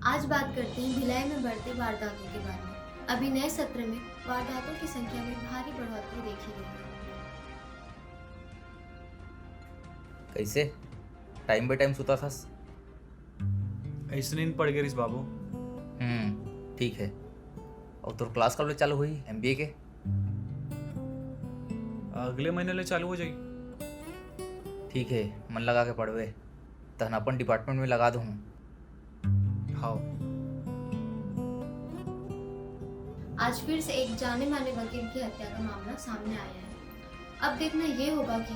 आज बात करते हैं भिलाई में बढ़ते वारदातों के बारे में। अभी नए सत्र में वारदातों की संख्या में भारी बढ़ोतरी देखी गई है। कैसे टाइम बाय टाइम सुता था? ऐसे नींद पड़ गई रिस बाबू। ठीक है। और तो क्लास कब चालू हुई एमबीए के? अगले महीने ले चालू हो जाएगी। ठीक है, मन लगा के पढ़वे तहन अपन डिपार्टमेंट में लगा दूँ। हाँ। आज फिर से एक जाने माने वकील की हत्या का मामला सामने आया है। अब देखना ये होगा कि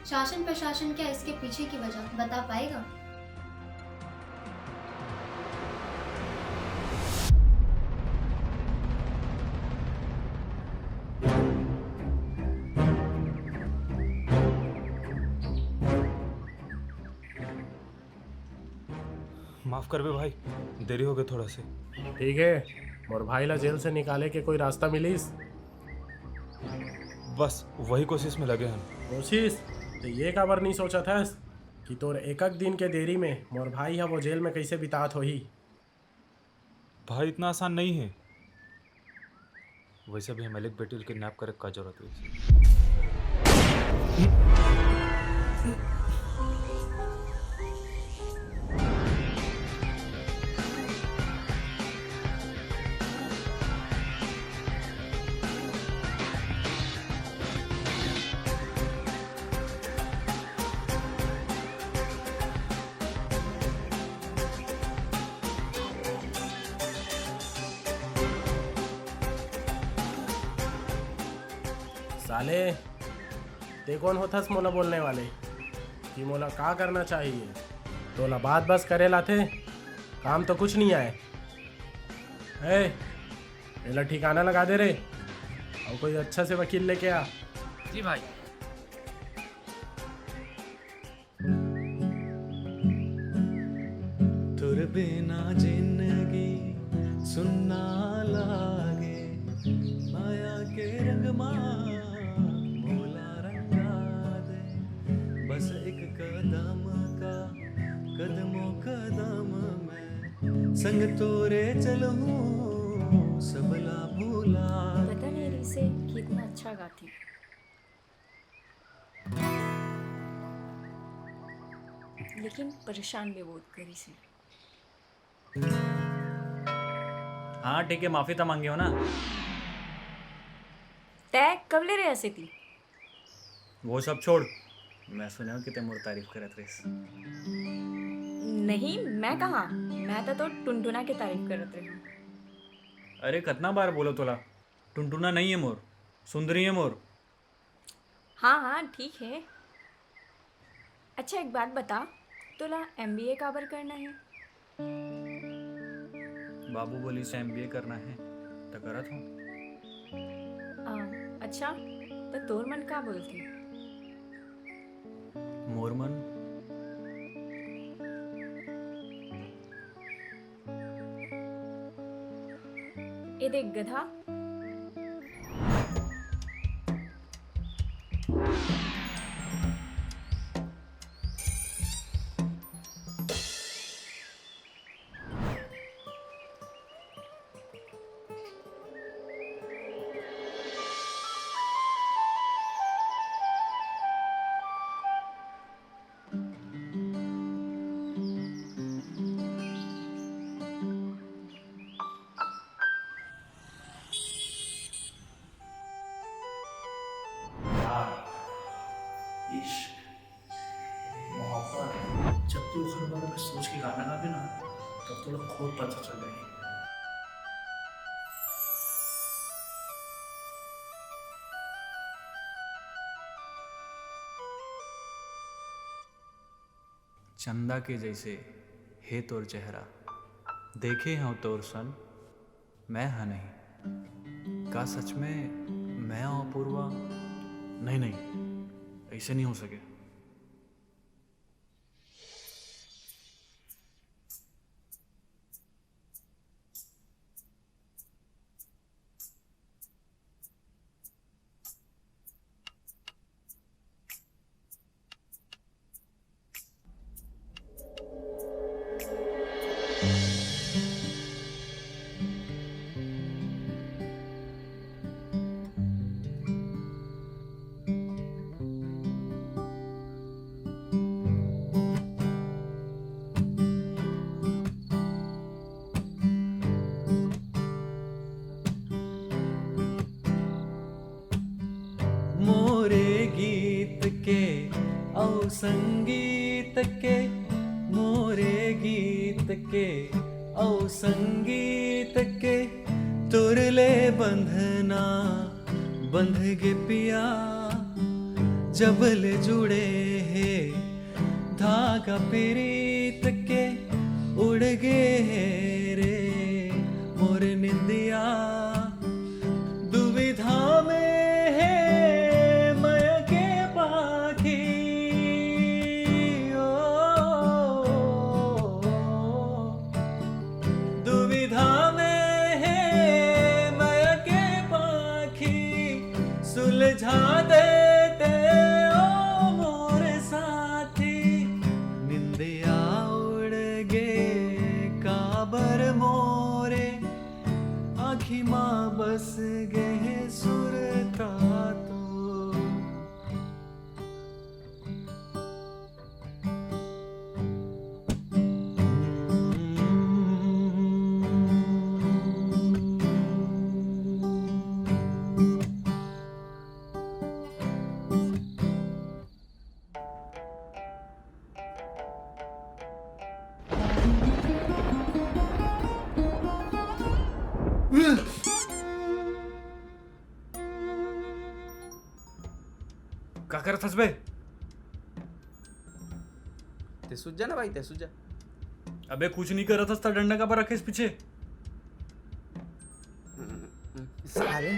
शासन प्रशासन क्या इसके पीछे की वजह बता पाएगा। माफ कर बे भाई, देरी हो गई थोड़ा से। ठीक है, मोर भाई ला जेल से निकाले के कोई रास्ता मिलीस? बस वही कोशिश में लगे हम। कोशिश तो ये काबर नहीं सोचा था कि तोर एक दिन के देरी में मोर भाई है वो जेल में कैसे बितात होही। भाई इतना आसान नहीं है। वैसे भी मलिक बेटी को किडनैप करे का जरूरत है। साले ते कौन होथस मोला बोलने वाले कि मोला का करना चाहिए? तोला बात बस करे लाथे, काम तो कुछ नहीं आए। मेला ठिकाना लगा दे रे और कोई अच्छा से वकील लेके आ। जी भाई। तुर बिना जिंदगी सुनना लागे, माया के रंग मोला रंगा दे, बस एक कदम का कदमों कदम में संग तोरे चलूं सबला भूला। पता नहीं रही से कितना अच्छा गाती, लेकिन परेशान भी बहुत करी से। हाँ ठीक है, माफी तो मांगे हो ना। तय कब ले रहे ऐसे थी? वो सब छोड़, मैं सुना कि ते मोर तारीफ करत रहीस। नहीं, मैं कहा, मैं तो टुनटुना की तारीफ करत रही हूँ। अरे कितना बार बोलो तोला, टुनटुना नहीं है मोर, सुंदरी है मोर। हाँ हाँ ठीक है। अच्छा एक बात बता, तोला MBA काबर करना है? बाबू बोली से MBA करना है तो करत हूँ। अच्छा तो तोर मन का बोलती? मोर मन ये देख गधा, जब तू हर बार में सोच के गाना गावे ना, तब तो खुद पता चल रही। चंदा के जैसे है तोर चेहरा, देखे हो तोर सन मैं हाँ नहीं। का सच में मैं हूँ अपूर्वा? नहीं नहीं, ऐसे नहीं हो सके। संगीत के, मोरे गीत के औ संगीत के, तुरले बंधना बंध गे पिया, जब ले जुड़े है धागा प्रीत के, उड़ गे रे मोर निंदिया, दुविधा में है मैं के पाखी। ओ सुलझा देते ओ मोरे साथी निंदिया उड़ गे काबर मोरे आखी माँ बस गए सुरता तो क्या करत हस बे? ते सूझ जा ना भाई, ते सूझ जा. अबे कुछ नहीं करत हस, डंडा का पर रखेस पीछे. साले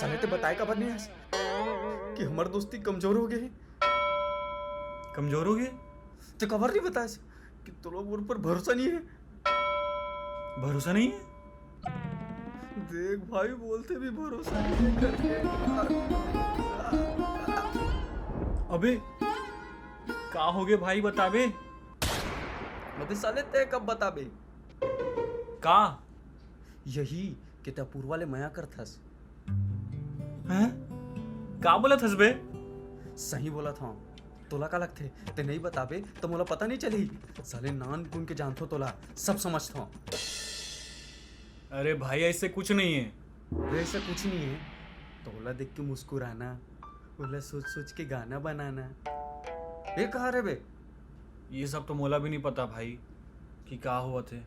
साले ते बताए कबर नहीं हस कि हमार दोस्ती कमजोर हो गई है. कमजोर हो गए? तो कबर नहीं बताया कि तो लोग उन पर भरोसा नहीं है. भरोसा नहीं है? देख भाई, बोलते भी भरोसा नहीं करके. अबे का हो गए भाई, बता बे. अबे साले ते कब बता बे? का यही कि ते अपूर्वा ले मया कर थस. हैं? का बोला थस बे? सही बोला था. तोला का लगथे ते नहीं बताबे तो मोला पता नहीं चली. साले नान गुन के जानथो, तोला सब समझथो. अरे भाई ऐसे कुछ नहीं है. ऐसा कुछ नहीं है. तोला देख के मुस्कुराना, बोला सोच सोच के गाना बनाना, ये कहा रे बे? ये सब तो मोला भी नहीं पता भाई कि का हुआ थे.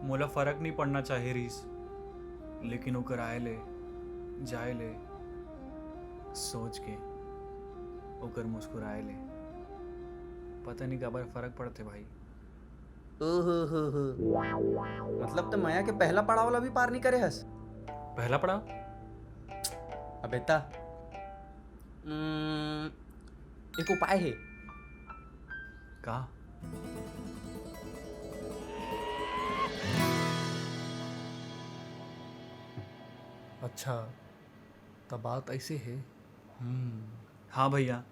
मोला फर्क नहीं पड़ना चाहिए रीस, लेकिन ओकर आए ले जाए ले सोच के ओकर मुस्कुराए ले पता नहीं कबर फर्क पड़ते भाई. मतलब तो माया के पहला पड़ाव वाला भी पार नहीं करे हस. पहला पड़ाव? अबे ता एक उपाय है. का? अच्छा, तब बात ऐसे है. हाँ भैया,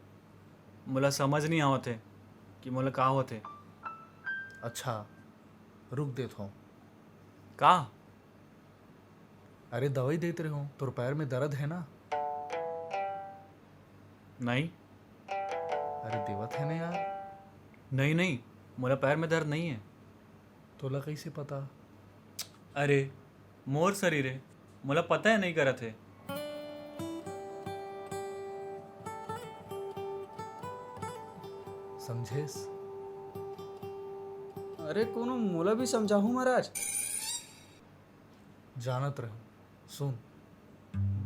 मोला समझ नहीं आवत है कि मोला का होते. अच्छा, रुक देता हूँ. का? अरे दवाई देते रहे हो. तो पैर में दर्द है ना? नहीं. अरे देवत है ना यार. नहीं नहीं, मोला पैर में दर्द नहीं है. तोला कैसे पता? अरे मोर शरीर है, मोला पता है नहीं करत है. समझेस? अरे कोनो मोला भी समझाहू महाराज. जानत रहो. सुन,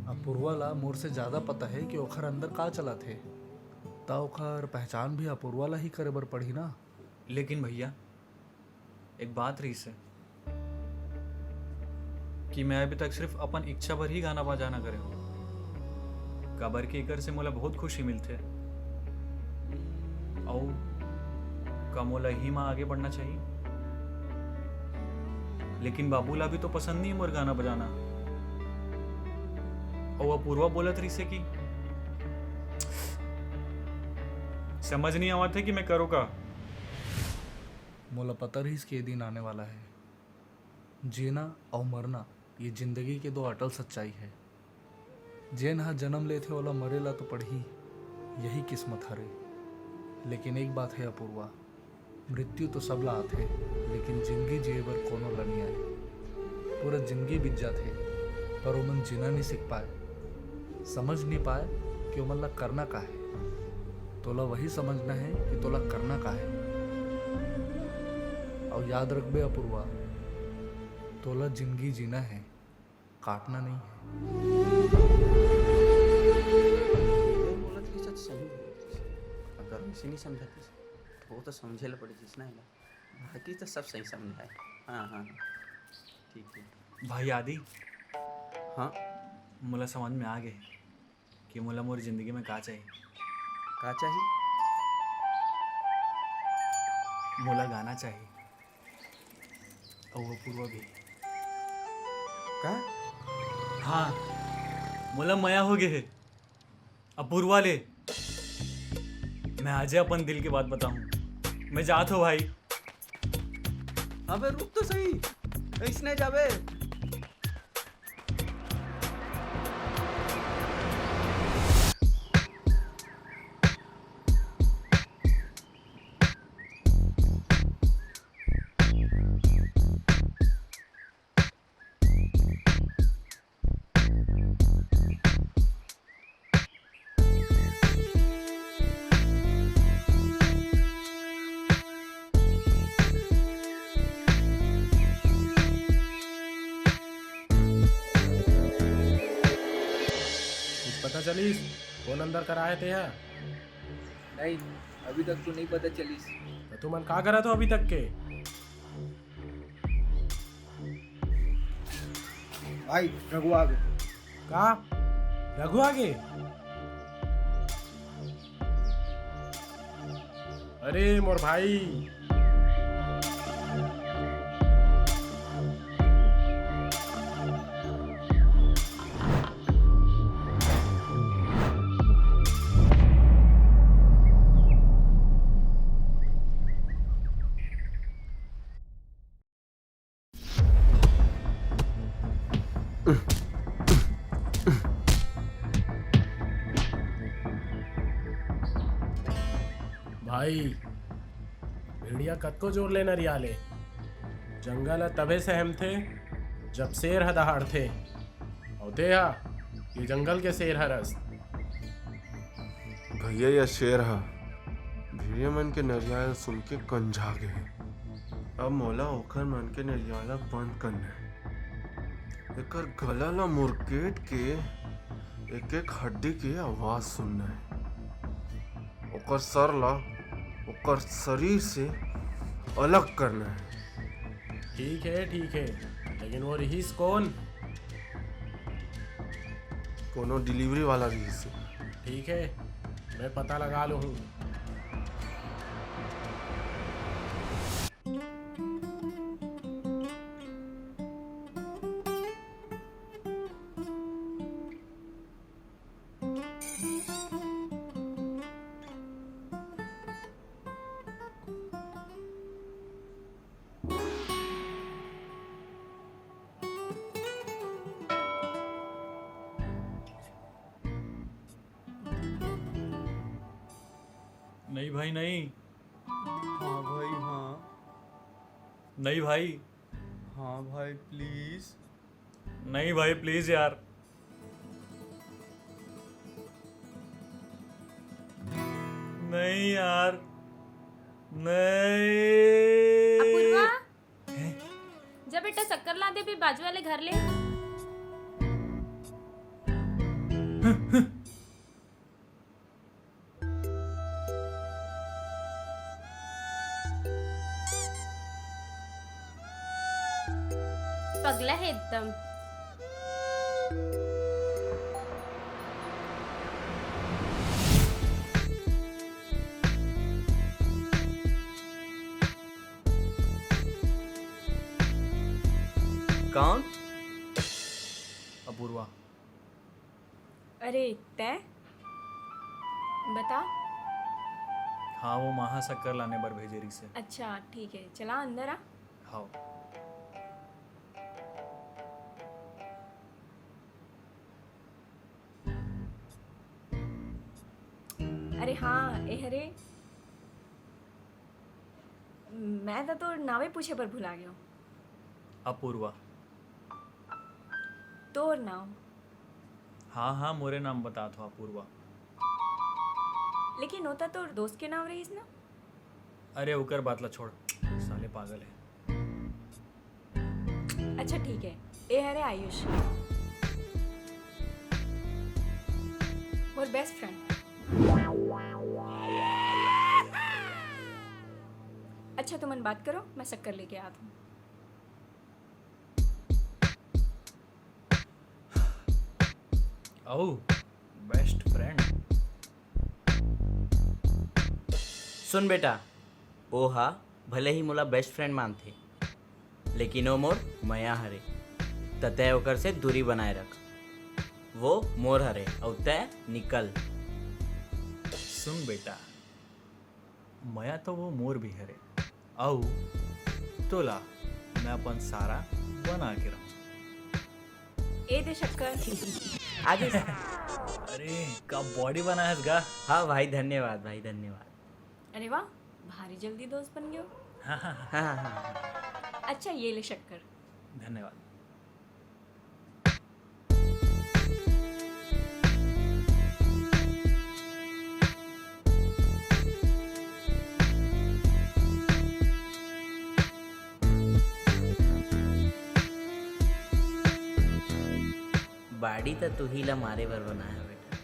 अपूर्वा ला मोर से ज्यादा पता है कि ओखर अंदर का चला थे. ता ओखर पहचान भी अपूर्वा ला ही करे बर पड़ी ना. लेकिन भैया एक बात रही से कि मैं अभी तक सिर्फ अपन इच्छा भर ही गाना बजाना करे हूँ. काबर के एकर से मोला बहुत खुशी मिलते. और का मोला ही माँ आगे बढ़ना चाहिए. लेकिन बाबूला भी तो पसंद नहीं है मोर गाना बजाना. और अपूर्वा बोलत रही से कि समझ नहीं आवत है कि मैं करूँ का. मोला पता रही कि ये दिन आने वाला है. जीना और मरना ये जिंदगी के दो अटल सच्चाई है. जेन हा जन्म लेथे ओला मरेला तो पढ़ी, यही किस्मत हरे. लेकिन एक बात है अपूर्वा, मृत्यु तो सबला आथे, लेकिन जिंदगी जिए बर कोनो ला नहीं आए. पूरा जिंदगी बीत जाथे पर ओमन जीना नहीं सीख पाए, समझ नहीं पाए कि ओमन ला करना का है. तोला वही समझना है कि तोला करना का है. और याद रखबे अपूर्वा, तोला जिंदगी जीना है, काटना नहीं है. बोला कि सच सही है. अगर वैसे नहीं समझाती तो वो तो समझे ला पड़ी जिसना है. बाकी तो सब सही समझा है. हाँ हाँ ठीक है भाई आदि. हाँ मोला समझ में आ गए कि मोला मोर जिंदगी में का चाहिए. का चाहिए? मोला गाना चाहिए और वो पूर्व भी. का? हाँ, मोला मया हो गए अपूर्वा ले। मैं आज अपन दिल की बात बताऊं। मैं जात हो भाई। अबे रुक तो सही, इसने जाबे। पता चली कौन अंदर कराए थे है? नहीं, अभी तक तो नहीं पता चली। तो तुम का करा तो अभी तक के? भाई रघु आगे। का रघु आगे? अरे मोर भाई, भाई भेड़िया कद को जोर लेना रियाले। जंगल तबे से हम थे जब शेर हदहाड़ थे। होते हा ये जंगल के शेर हरस। भैया या शेर हा भेड़िया मन के नरियाला सुन के कंझा गए। अब मोला ओखर मन के नरियाला बंद करना है। एकर गला ला मुरकेट के एक एक हड्डी के आवाज सुनना है। ओकर सर ला ओकर शरीर से अलग करना है। ठीक है, लेकिन वो रहीस कौन? कोनो डिलीवरी वाला रहीस। ठीक है, मैं पता लगा लूँ। नहीं भाई नहीं। हाँ भाई हाँ। नहीं भाई। हाँ भाई प्लीज। नहीं भाई प्लीज यार। नहीं यार नहीं। अपूर्वा, जा बेटा शक्कर ला दे, भी बाजू वाले घर ले। पगला है एकदम। कौन? अपूर्वा। अरे तय बता। हाँ वो महा शक्कर लाने बर भेजे रही से। अच्छा ठीक है, चला अंदर आ। हाँ अरे हाँ ए हरे, मैं तो नावे पूछे पर भुला गया। अपूर्वा। तोर नाम? हाँ हाँ मोरे नाम बता था अपूर्वा। लेकिन होता तो दोस्त के नाम रहीस ना। अरे उकर बात ला छोड़, साले पागल है। अच्छा ठीक है, ए हरे आयुष, और बेस्ट फ्रेंड। अच्छा तुम बात करो, मैं शक्कर लेके आता हूँ। ओ बेस्ट फ्रेंड। सुन बेटा, ओ हा भले ही मोला बेस्ट फ्रेंड मानथे, लेकिन ओ मोर मया हरे, ततय ओकर से दूरी बनाए रख। वो मोर हरे और तय निकल। सुन बेटा, मया तो वो मोर भी हरे औ तोला मैं अपन सारा बना के रहूं। ए दे शक्कर। आगे अरे का बॉडी बना है गा। हाँ भाई, धन्यवाद भाई, धन्यवाद। अरे वाह, भारी जल्दी दोस्त बन गए हो। हाँ हाँ हाँ हाँ हाँ। अच्छा ये ले शक्कर। धन्यवाद। बाड़ी तो तू ही ला मारे बर बनाया बेटा,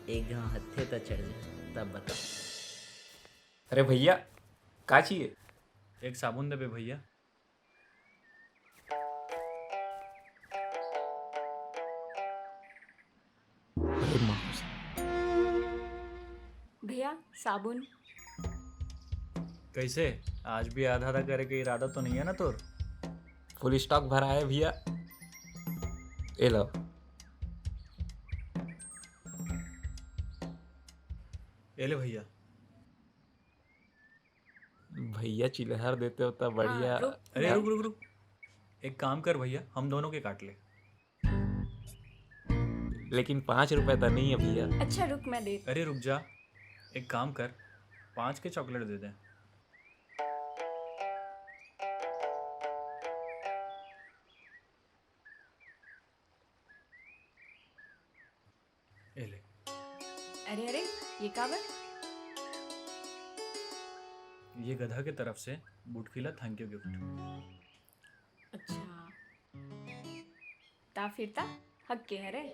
एक गाँव हत्थे तो चढ़ जाए तब बता। अरे भैया का चाहिए? एक साबुन दे बे भैया। भैया साबुन। कैसे आज भी आधा आधा करे के इरादा तो नहीं है ना तोर? फुल स्टॉक भरा है भैया, ये लो। ये ले भैया। भैया चिल्हर देते हो तब बढ़िया। हाँ, रुक। अरे रुक रुक रुक, एक काम कर भैया, हम दोनों के काट ले। लेकिन 5 रुपए तो नहीं है भैया। अच्छा रुक मैं दे। अरे रुक जा, एक काम कर, 5 के चॉकलेट दे दे। ये ले। अरे अरे ये काबर? ये गधा के तरफ से बुटकीला थैंक यू गिफ्ट। अच्छा ता फिर ता हक के है रे।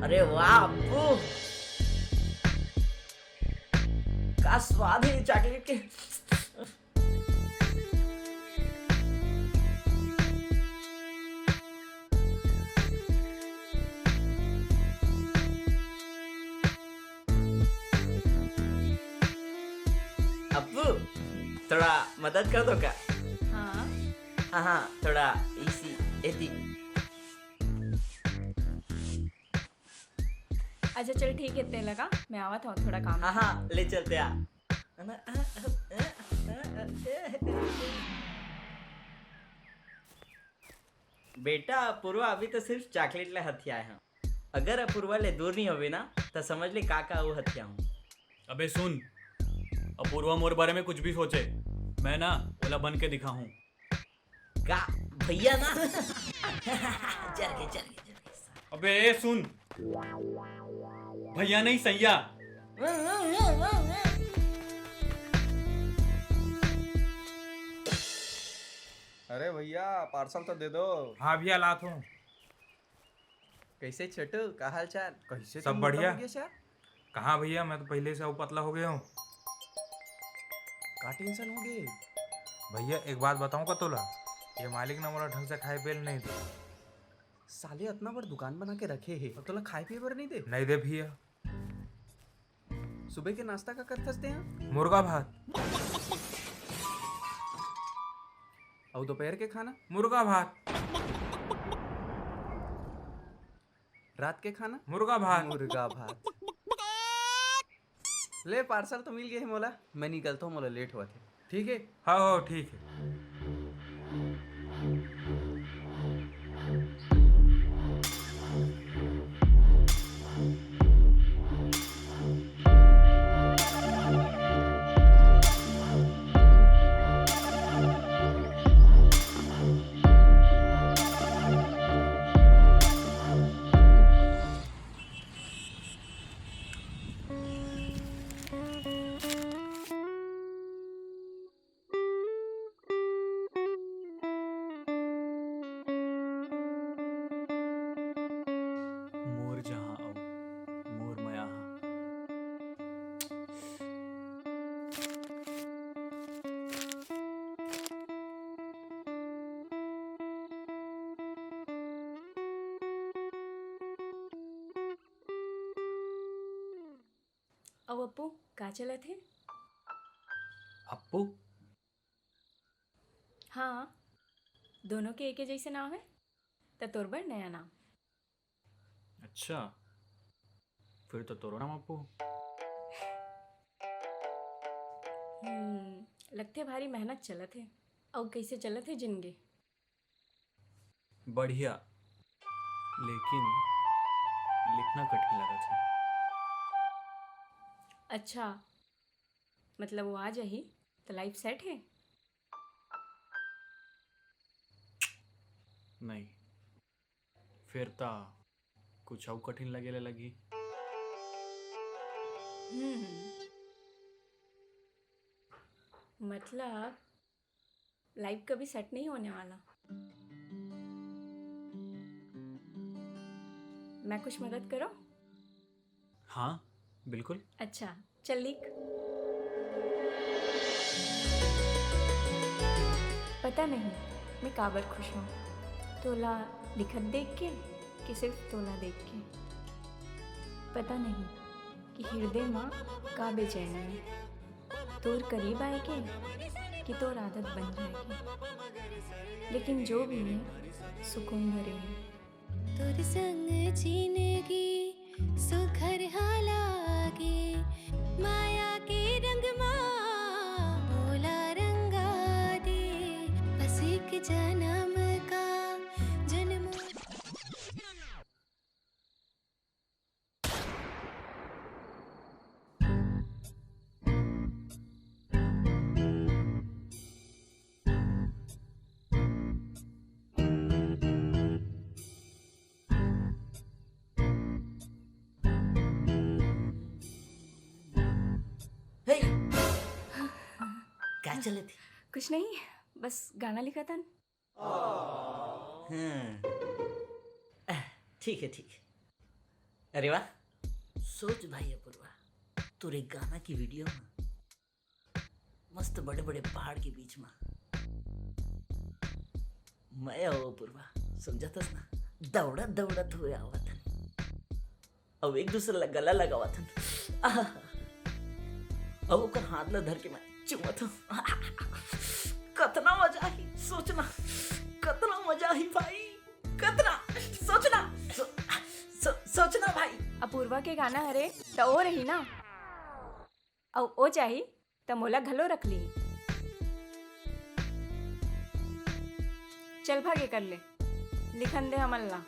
अरे वाह अप्पू, का स्वाद है चॉकलेट के। अप्पू थोड़ा मदद कर दो क्या? हाँ हाँ हाँ, थोड़ा इसी एती। अच्छा चल ठीक है, ते लगा मैं आवा था थोड़ा काम। हाँ हाँ ले चलते आ। बेटा अपूर्वा अभी तो सिर्फ चॉकलेट ले हथिया है। अगर अपूर्वा ले दूर नहीं होवे ना तो समझ ले काका वो हथिया हूँ। अबे सुन, अपूर्वा मोर बारे में कुछ भी सोचे, मैं ना ओला बन के दिखाऊं। का भैया ना चल के। अबे सुन, भैया नहीं सैया। अरे भैया पार्सल तो दे दो। हाँ भैया लात हूँ। कैसे छोटू, का हाल चाल? कैसे सब तुम बढ़िया। मोटा हो गए यार? कहाँ भैया, मैं तो पहले से अब पतला हो गया हूँ। का टेंशन हो गए? भैया एक बात बताऊँ का तोला, ये मालिक ना मोला ढंग से खाए पिए नहीं दे। साले इतना बड़ दुकान बना के रखे है और तोला खाए पिए बर नहीं दे? नहीं दे भैया। सुबह के नाश्ता का करते हैं मुर्गा भात। और दोपहर के खाना? मुर्गा भात। रात के खाना? मुर्गा भात। मुर्गा भात। ले पार्सल तो मिल गए है मोला, मैं निकलता हूँ, मोला लेट हुआ थे। ठीक है? हाँ हो ठीक है। अब अपू का चलत है? अप्पू? हाँ, दोनों के एक जैसे नाम है तो तोर बर नया नाम। अच्छा, फिर तो तोरो नाम अप्पू। लगते भारी मेहनत चलत है। और कैसे चलत है जिंदगी? बढ़िया, लेकिन लिखना कठिन लगा था। अच्छा, मतलब वो आ जाही तो लाइफ सेट है? नहीं, फिर ता कुछ और कठिन लगेले लगी। मतलब लाइफ कभी सेट नहीं होने वाला। मैं कुछ मदद करो? हाँ बिल्कुल। अच्छा चल लिख। पता नहीं मैं काबर खुश हूँ, तोला लिखत देख के कि सिर्फ तोला देख के। पता नहीं कि हृदय माँ का बेचैनी है, तोर करीब आए के कि तोर आदत बन जाएगी। लेकिन जो भी है सुकून भरे है। तोर संग जिंदगी सुखर हालागे, माया के रंग माँ बोला रंगा दे, बस एक जन्म का जन्म। क्या चले थी? कुछ नहीं, बस गाना लिखा था। ठीक है ठीक है। अरे वाह, सोच भाई अपूर्वा, तोरे गाना की वीडियो में मस्त बड़े बड़े पहाड़ के बीच में मैं और अपूर्वा समझातस ना, दौड़त दौड़त हुए आवत अब एक दूसरे ला गला लगावत अब ओकर हाथ ला धर के मैं चुमत हूँ। कतना मजा आई, सोचना कतना मजा आई भाई, कतना सोचना सोचना भाई। अपूर्वा के गाना हरे तो ओ रही ना, और ओ चाही तो मोला घलो रख ली। चल भागे कर ले, लिखन दे हमल्ला।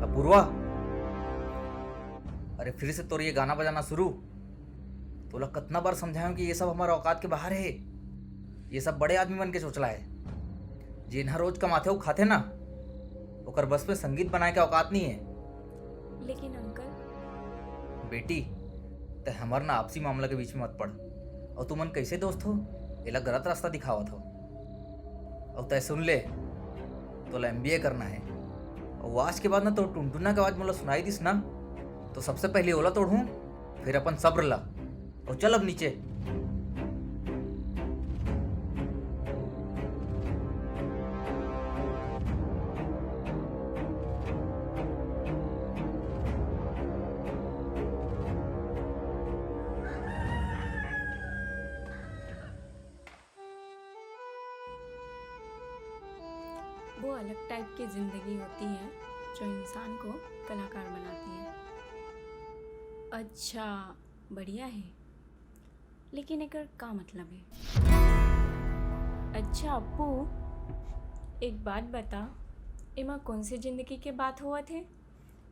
अपूर्वा, अरे फिर से तोर ये गाना बजाना शुरू। तोला कितना बार समझाऊं कि ये सब हमारा औकात के बाहर है। ये सब बड़े आदमी बन के सोचला है, जिन्हा रोज कमाते हो खाते ना, ओकर बस में संगीत बनाए के औकात नहीं है। लेकिन अंकल। बेटी, ते हमर ना आपसी मामला के बीच में मत पड़। और तुमन कैसे दोस्त हो, एला गलत रास्ता दिखावत हो। और तय सुन ले, तोला MBA करना है, और आज के बाद ना तो टुनटुना के आवाज मुझे सुनाई दिस ना, तो सबसे पहले ओला तोड़ूं, फिर अपन सब्र ला। और चल अब नीचे। वो अलग टाइप की जिंदगी होती है जो इंसान को कलाकार बनाती है। अच्छा, बढ़िया है, लेकिन एकर का मतलब है? अच्छा अप्पू, एक बात बता, एमा कौन सी जिंदगी के बात हुआ थे?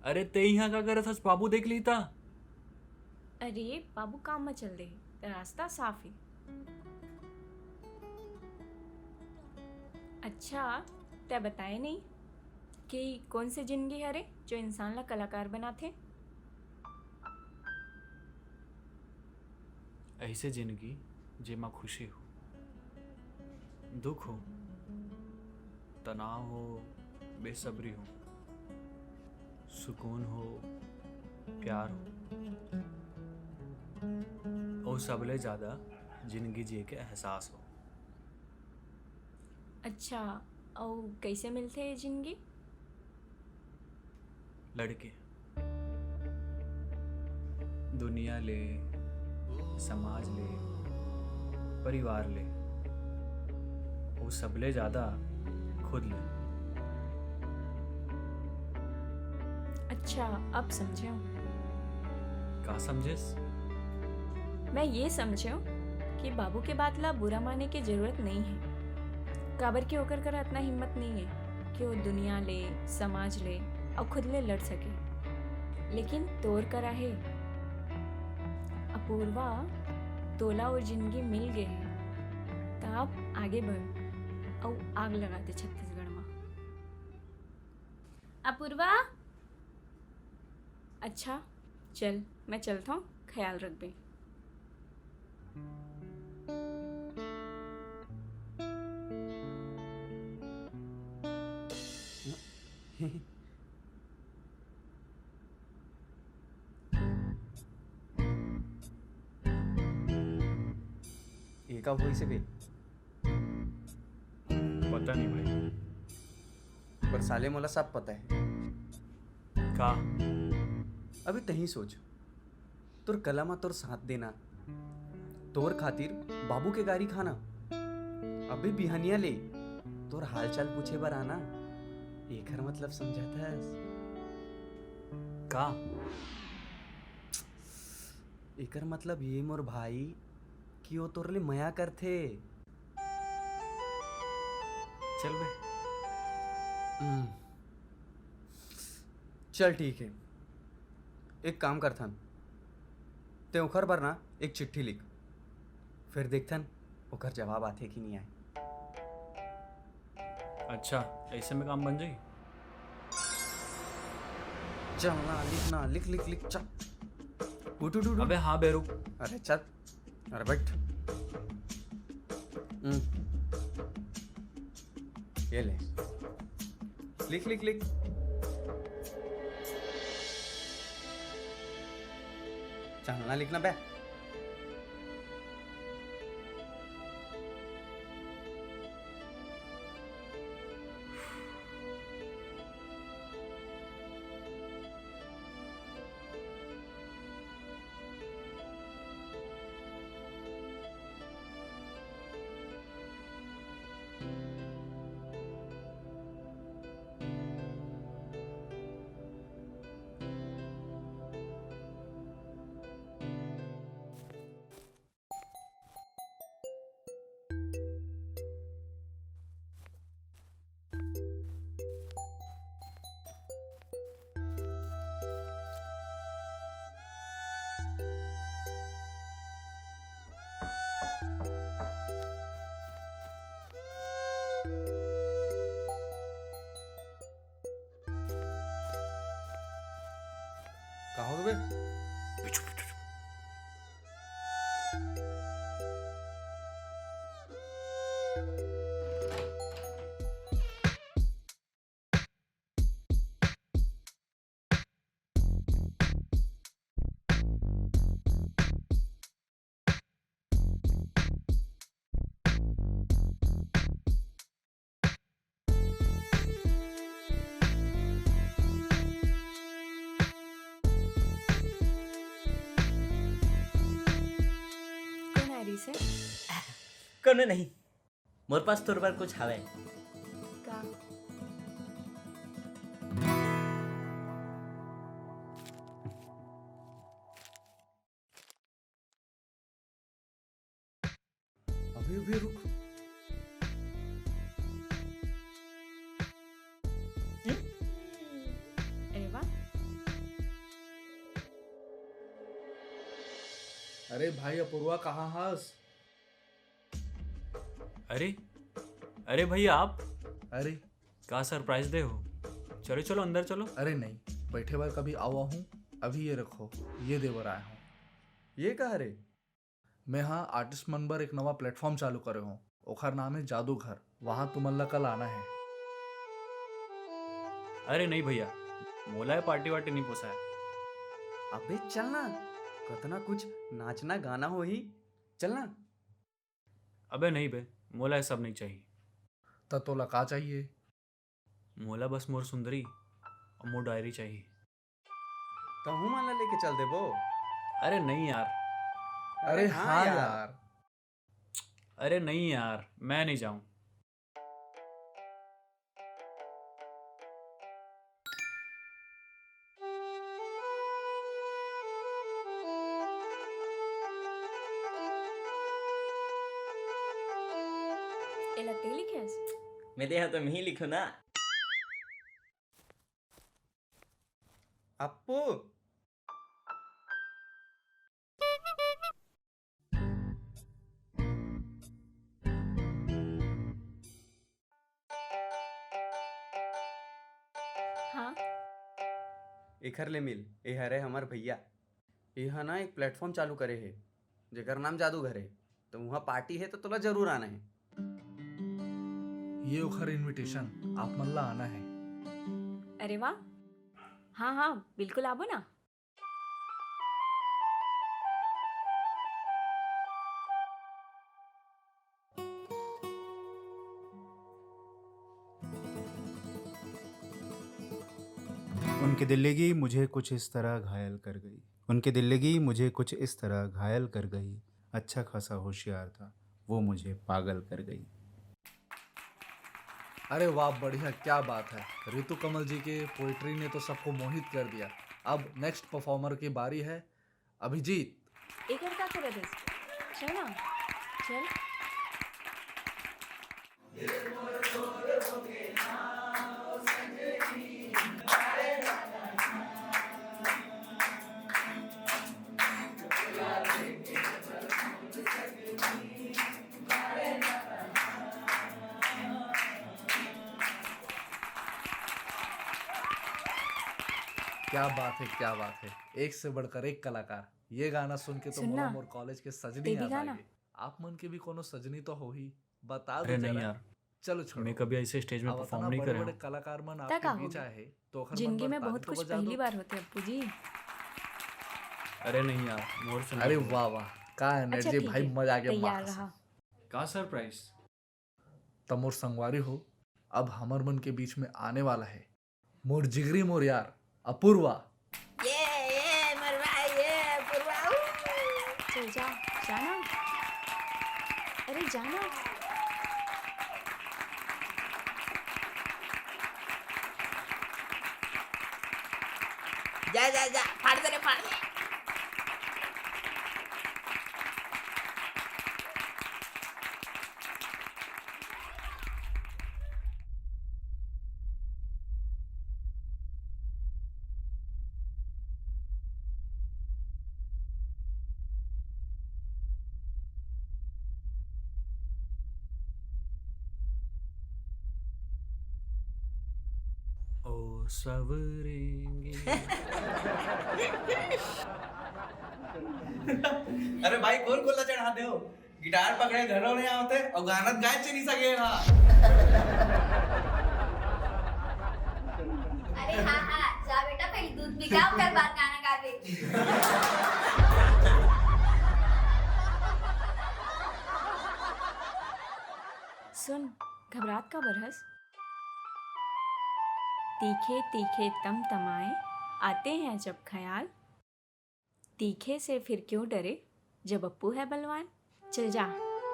अरे ते यहाँ का करत हस, बाबू देख ली था। अरे बाबू काम में चल दे, तो रास्ता साफ है। अच्छा, ते बताए नहीं कि कौन सी जिंदगी हरे जो इंसान ला कलाकार बनाथे? ऐसे जिंदगी जेमा खुशी हो, दुख हो, तनाव हो, बेसब्री हो, सुकून हो, प्यार हो, और सबले ज़्यादा जिंदगी जिए के एहसास हो। अच्छा, और कैसे मिलते हैं जिंदगी? लड़के दुनिया ले, समाज ले, परिवार ले, वो सबले ज़्यादा खुद ले। अच्छा, अब समझे हूँ। का समझेस? मैं ये समझे हूँ कि बाबू के बात ला बुरा माने की जरूरत नहीं है। काबर के होकर कर इतना हिम्मत नहीं है कि वो दुनिया ले, समाज ले और खुद ले लड़ सके। लेकिन तोर करा है अपूर्वा, तोला और जिंदगी मिल गए हैं, तो आप आगे बढ़ और आग लगा दे छत्तीसगढ़ में। अपूर्वा, अच्छा चल, मैं चलता हूँ, ख्याल रख बे। ये कब हुई से बे? पता नहीं भाई। पर साले मोला सब पता है। का? अबे तही सोच, तोर कलमा तोर साथ देना, तोर खातिर बाबू के गाड़ी खाना, अबे बिहनिया ले तोर हालचाल पूछे बर आना, एकर मतलब समझाता है का? एकर मतलब ये मोर भाई कि वो तोर ले मया करथे। चल बे। चल ठीक है, एक काम करथन, ते ओखर बर ना एक चिट्ठी लिख, फिर देखथन ओखर जवाब आथे कि नहीं आए। अच्छा, ऐसे में काम बन जाई। चल ना, लिख ना, लिख लिख लिख, चल उठ उठ उठ। अबे हाँ बेरू। अरे चल, अरे बैठ। ये ले, लिख लिख लिख। चल ना, लिखना बे। कहाँ हो गए? से कोनो नहीं, मोर पास तोर बार कुछ हवे। का? अभी अभी रुक। अरे वाह, अरे भाई अपूर्वा कहाँ हास? अरे अरे भैया आप, अरे का सरप्राइज दे हो? चलो चलो अंदर चलो। अरे नहीं, बैठे बार कभी आवा हूँ, अभी ये रखो, ये देवर आया हूँ। ये कहा रे? मैं हाँ आर्टिस्ट मन बर एक नवा प्लेटफॉर्म चालू करे हूँ, ओखर नाम है जादूघर। वहाँ तुमल्ला कल आना है। अरे नहीं भैया, मोला है पार्टी वार्टी नहीं पोसा है। अबे चल ना, कतना कुछ नाचना गाना हो ही चलना। अबे नहीं बे, मोला ये सब नहीं चाहिए। त तोला का चाहिए? मोला बस मोर सुंदरी और मोर डायरी चाहिए। तो हूँ माला लेके चल दे वो। अरे नहीं यार। अरे हाँ यार। अरे नहीं यार, मैं नहीं जाऊं। एला ते लिखेस? मेरे यहाँ तो मैं ही लिखो ना। अप्पू हाँ एखर ले मिल। ए हरे हमार भैया। यहाँ ना एक प्लेटफॉर्म चालू करे है जेकर नाम जादूगर है। तो वहाँ पार्टी है तो तोला जरूर आना है। ये ओखर इनविटेशन आप मन ला आना है। अरे वाह, हाँ हाँ बिल्कुल आबो ना। उनकी दिल्लगी मुझे कुछ इस तरह घायल कर गई। उनकी दिल्लगी मुझे कुछ इस तरह घायल कर गई। अच्छा खासा होशियार था, वो मुझे पागल कर गई। अरे वाह, बढ़िया, क्या बात है। ऋतु कमल जी के पोइट्री ने तो सबको मोहित कर दिया। अब नेक्स्ट परफॉर्मर की बारी है, अभिजीत। एक और क्या कर रहे थे? चल ना, चल। क्या बात है, क्या बात है। एक से बढ़कर एक कलाकार। ये गाना सुन के तो सुनना, मोला मोर कॉलेज के सजनी बेबी याद आ गाना। गई। आप मन के भी कोनो सजनी तो हो ही, बता दो अरे नहीं जरा। यार, चलो छोड़ो। मैं कभी ऐसे स्टेज में अब परफॉर्म इतना नहीं बड़े कर बड़े रहा कलाकार मन तक आपके बीच आओगे। आए तो ओखर मन जिंदगी बर में ताली बहुत तो कुछ बजा दो। पहली बार होते अप्पू जी। अरे नहीं यार, मोर सुन। अरे वाह वाह, का एनर्जी ठीक भाई, है, मजा आ गया। तैयार माँ रहा। का सरप्राइज। तमोर संगवारी हो, अब हमर मन के बीच में आने वाला है मोर जिगरी मोर यार अपूर्वा। ये मरवा, ये पूर्वा। चल जा, जाना। अरे जाना। जा जा जा, फाड़ दे रे, फाड़ दे। ओ सवरेंगे। अरे भाई कौन गोला चढ़ा दे हो? गिटार पकड़े घरों नहीं आते और गाना गाय च नहीं सकेगा। अरे हाँ हाँ, जा बेटा पहले दूध पिला कर बाद गाना गा दे। सुन, घबरात का बरहस। तीखे तीखे तम तमाए आते हैं जब ख्याल, तीखे से फिर क्यों डरे जब अप्पू है बलवान। चल जा,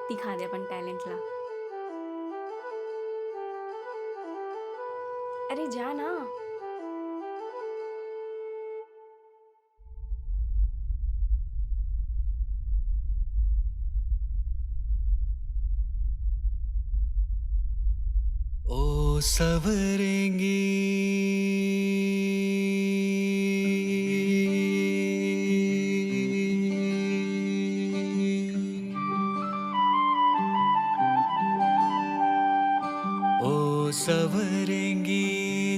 दिखा दे अपन टैलेंट ला। अरे जा ना। ओ सवरेंगी ओ सवरेंगी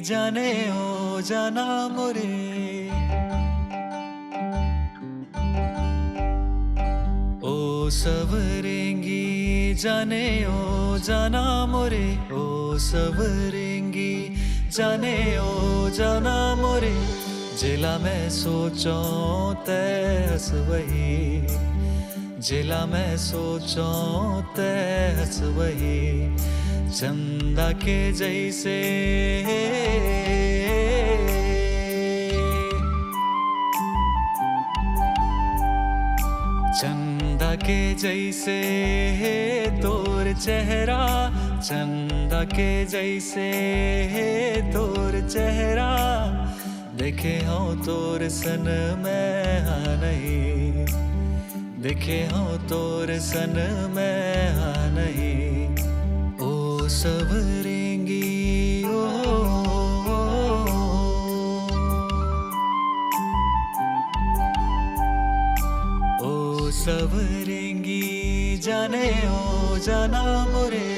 जाने ओ जाना मोरे ओ सवरेंगी जाने ओ जाना मोरे ओ सवरेंगी जाने ओ जाना मोरे जिला मैं सोचूं तय हंस वही, जिला मैं सोचूं तय हंस वही, चंदा के जैसे चंदा के जैसे तोर चेहरा, चंदा के जैसे तोर चेहरा, देखे हो तोर सन में हाँ नहीं, देखे हो तोर सन में हाँ नहीं, ओ सवरेंगी ओ, ओ सवरेंगी जाने ओ जाना मोरे,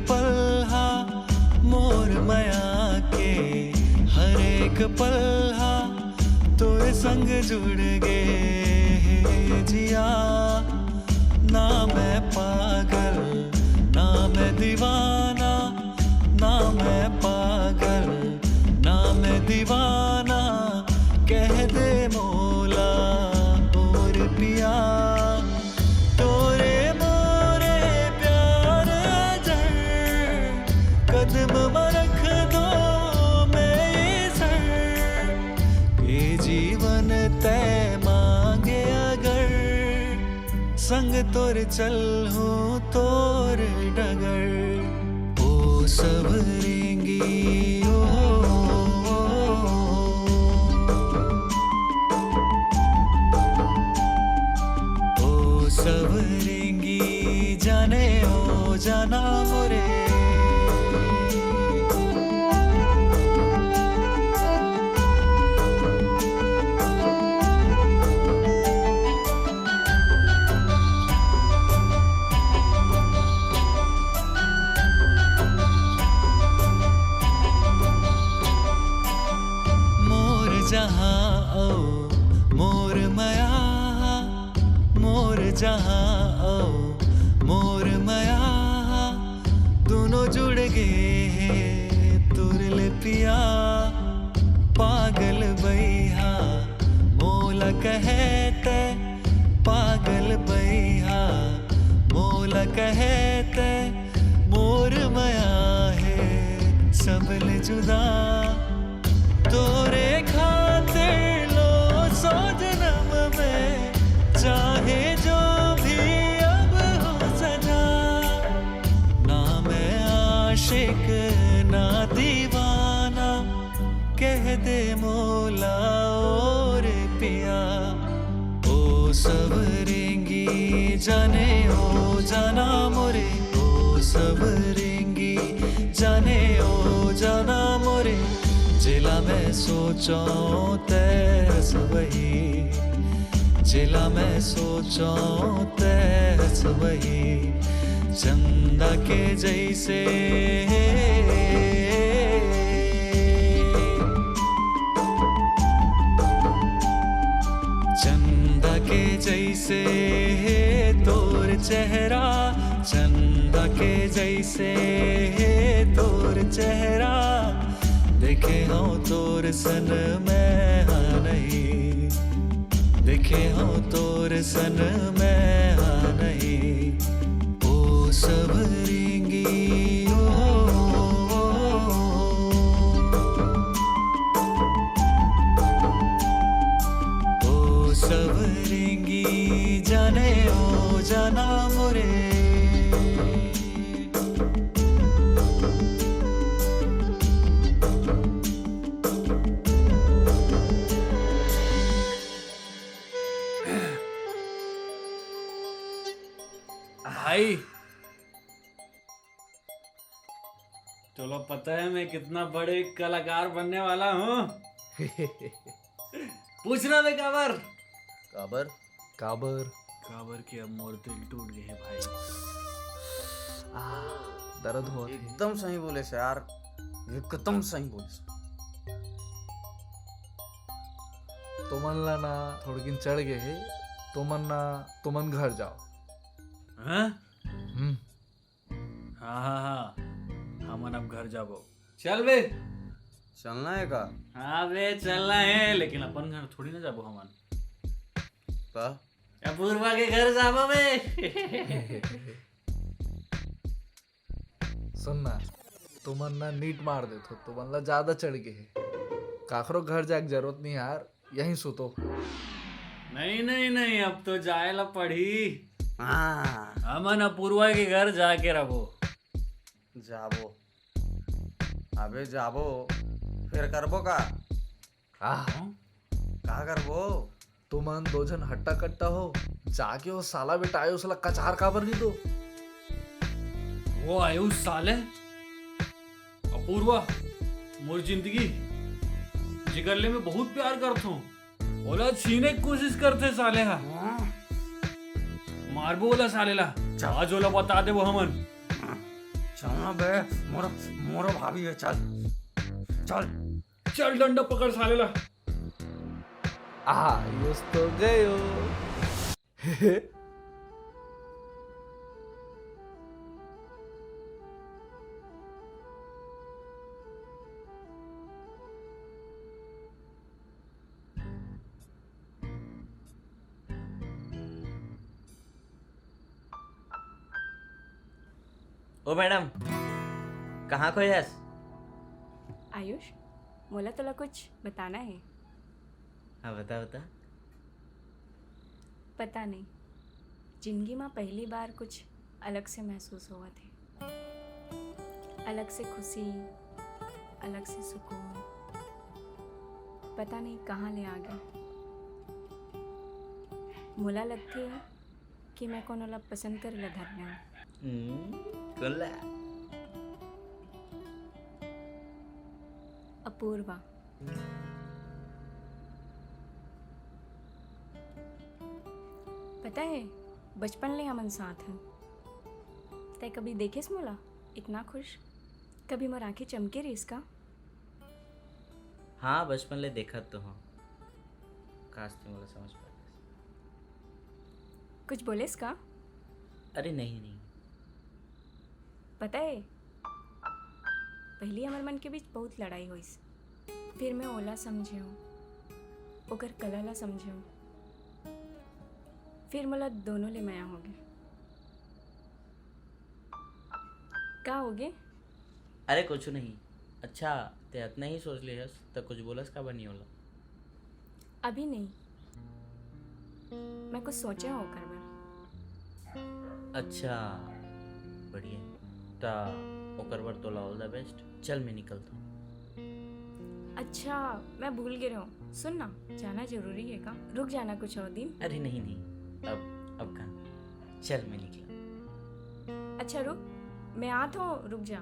पलहा मोर माया के हर एक पलहा तोरे संग जुड़ गए जिया, ना मैं पागल ना मैं दीवाना, ना मैं पागल ना मैं दीवाना, कह दे मौला और पिया, तोरे मोरे प्यार कदम में रख दो मैं सर, ये जीवन तय मांगे अगर, संग तोर चल हूँ तोर डगर, ओ सवरेंगी ओ, ओ सवरेंगी जाने ओ जाना मोरे, मोर माया मोर जहाँ ओ मोर माया, दोनों जुड़ गए हैं तुरल पिया, पागल बैहा मोला कहते, पागल बैहा मोला कहते, मोर माया है सबल जुदा, तोरे खातिर लो सौ जन्म में चाहे जो भी अब हो सजा, ना मैं आशिक ना दीवाना, कह दे मौला और पिया, ओ सवरेंगी जाने ओ जाना मोरे, ओ सवरेंगी जाने ओ जाना मोरे, जिला मैं सोचूं तय हंस वही, जिला मैं सोचूं तय हंस वही, चंदा के जैसे चंदा के जैसे तोर चेहरा, चंदा के जैसे तोर चेहरा, देखे हो तोर सन में हाँ नहीं, देखे हो तोर सन में हाँ नहीं, ओ सवरेंगी ओ, ओ सवरेंगी जाने ओ जाना मोरे, भाई चलो पता है मैं कितना बड़े कलाकार बनने वाला हूँ। पूछना मैं काबर काबर काबर काबर की अब मोर दिल टूट गए हैं भाई। दर्द हुआ थे। एकदम सही बोले से यार, एकदम सही बोले से। तुमन ना थोड़किन चढ़ गए है, तुमन घर जाओ। हाँ हाँ, हमन अब घर जाबो। चल बे। चलना है का? हाँ बे चलना है, लेकिन अपन घर थोड़ी ना जाबो हमन। अपूर्वा के घर जाबो बे। सुनना, तुमन ना नीट मार दे तो तुमन ला ज्यादा चढ़ गए है। काकरो घर जाके जरूरत नहीं यार, यहीं सुतो। नहीं नहीं नहीं, अब तो जाए ला पड़ी। हमन अपूर्वा के घर जाके रहो। जाबो, अबे जाबो, फिर करबो का? का करबो? तुमन दो जन हट्टा कट्टा हो, जाके वो साला बेटा आयो उसला कचार काबर नहीं दो। वो आयो साले अपूर्वा मोर जिंदगी जिगरले में बहुत प्यार करता हूँ। ओला छीने की कोशिश करते साले हा। मार बोला साले ला। आज ओला बता दे वो हमन। चलना बे, मोरा भाभी है, चल चल चल, डंडा पकड़ साले ला। यूज तो गयो। ओ मैडम, कहाँ को यस? आयुष, मोला तोला कुछ बताना है। हाँ बता बता। पता नहीं, जिंदगी में पहली बार कुछ अलग से महसूस हुआ थे। अलग से खुशी, अलग से सुकून, पता नहीं कहाँ ले आ गया। मोला लगती है कि मैं कौन वाला पसंद कर ला धरना। कोला अपूर्वा। पता है, बचपन ले हमन साथ हैं। तय कभी देखेस मोला इतना खुश? कभी मोर आंखें चमके रही इसका? हाँ बचपन ले देखा तो हाँ। काश तुम बोला समझ पा। कुछ बोले इसका? अरे नहीं नहीं। पता है, पहली हमारे मन के बीच बहुत लड़ाई हुई। फिर मैं ओला समझे हूँ, ओकर कला ला समझे हूँ। फिर मोला दोनों ले माया हो गए। का हो गए? अरे कुछ नहीं। अच्छा ते इतना ही सोच ले हस तो कुछ बोलस का बनी होला? अभी नहीं, मैं कुछ सोचा हो कर बार। अच्छा बढ़िया। ता ओकर बर तोला ऑल द बेस्ट। चल मैं निकलता हूँ। अच्छा मैं भूल गई हूँ, सुन ना, जाना जरूरी है का? रुक जाना कुछ और दिन। अरे नहीं नहीं, अब कहाँ। चल मैं निकला। अच्छा रुक, मैं आता हूँ, रुक जा।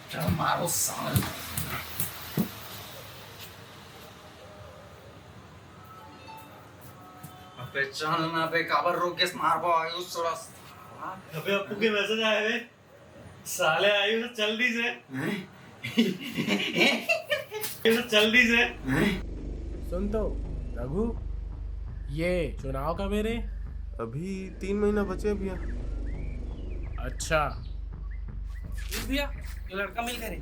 चल मारो साल। अबे चल ना बे, काबर रोक के मारबो आयुष थोड़ा। अबे अप्पू के मैसेज आए वे साले। आयुष जल्दी से जल्दी से सुन तो रघु, ये चुनाव कब है रे? अभी 3 महीना बचे भैया। अच्छा भैया, ये लड़का मिल करे।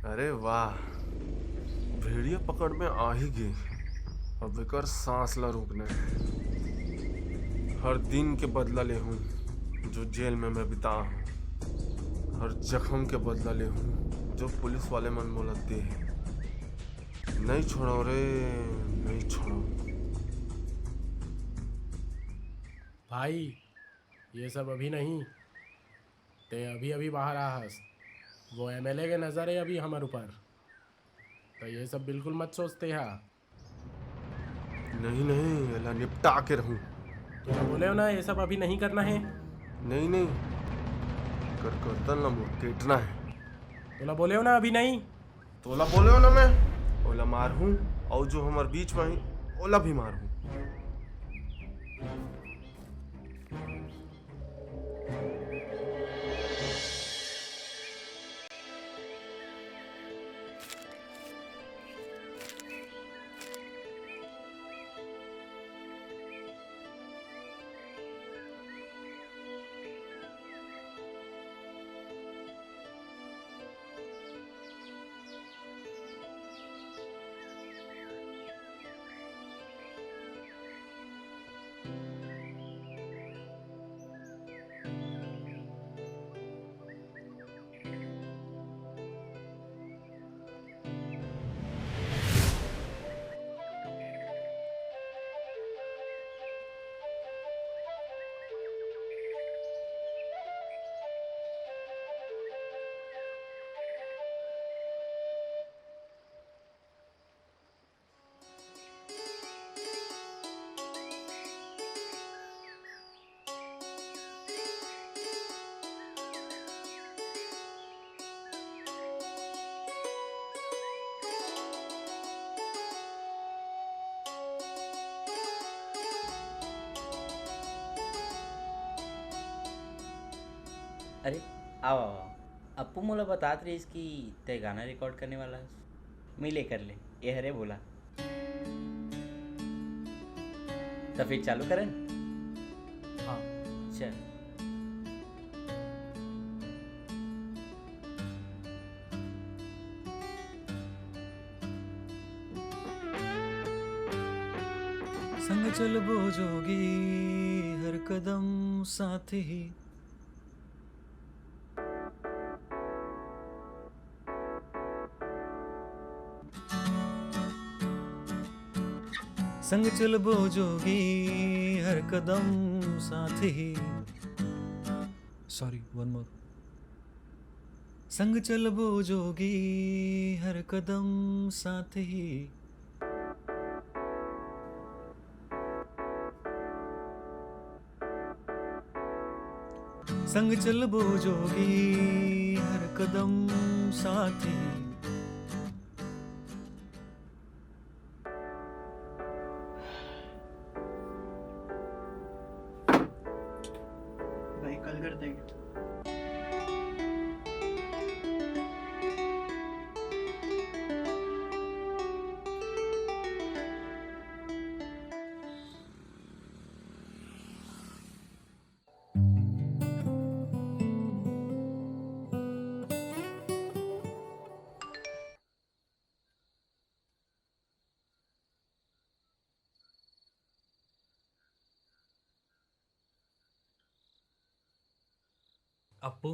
अरे वाह, भेड़िया पकड़ में आ ही गई। अब एकर सांस ला रुकने। हर दिन के बदला ले हूँ जो जेल में मैं बिता हूँ। हर जख्म के बदला ले हूँ जो पुलिस वाले मन मोला दे हैं। नहीं छोड़ो रे, नहीं छोड़ो। भाई ये सब अभी नहीं, ते अभी अभी बाहर आहस। वो एमएलए के नजर है अभी हमारे ऊपर, तो ये सब बिल्कुल मत सोचते हा। नहीं नहीं, अल्लाह निपटा के रहूं। तो बोले हो ना ये सब अभी नहीं करना है। नहीं नहीं, कर करतल ना मुकेटना है। तोला बोले हो ना अभी नहीं। तोला बोले हो ना मैं ओला मार हूँ और जो हमार बीच में ही ओला भी मारू। अरे आओ आओ आओ। अप्पू मोला बतात रहीस कि ते गाना रिकॉर्ड करने वाला है। मिले कर ले ये हरे बोला। तो फिर चालू करें। हाँ चल। संग चल जोगी हर कदम साथ ही। संग चल जोगी हर कदम साथ ही। Sorry one more. संग चल जोगी हर कदम साथ ही। संग चल जोगी हर कदम साथ ही। भाई कल कर देंगे। अप्पू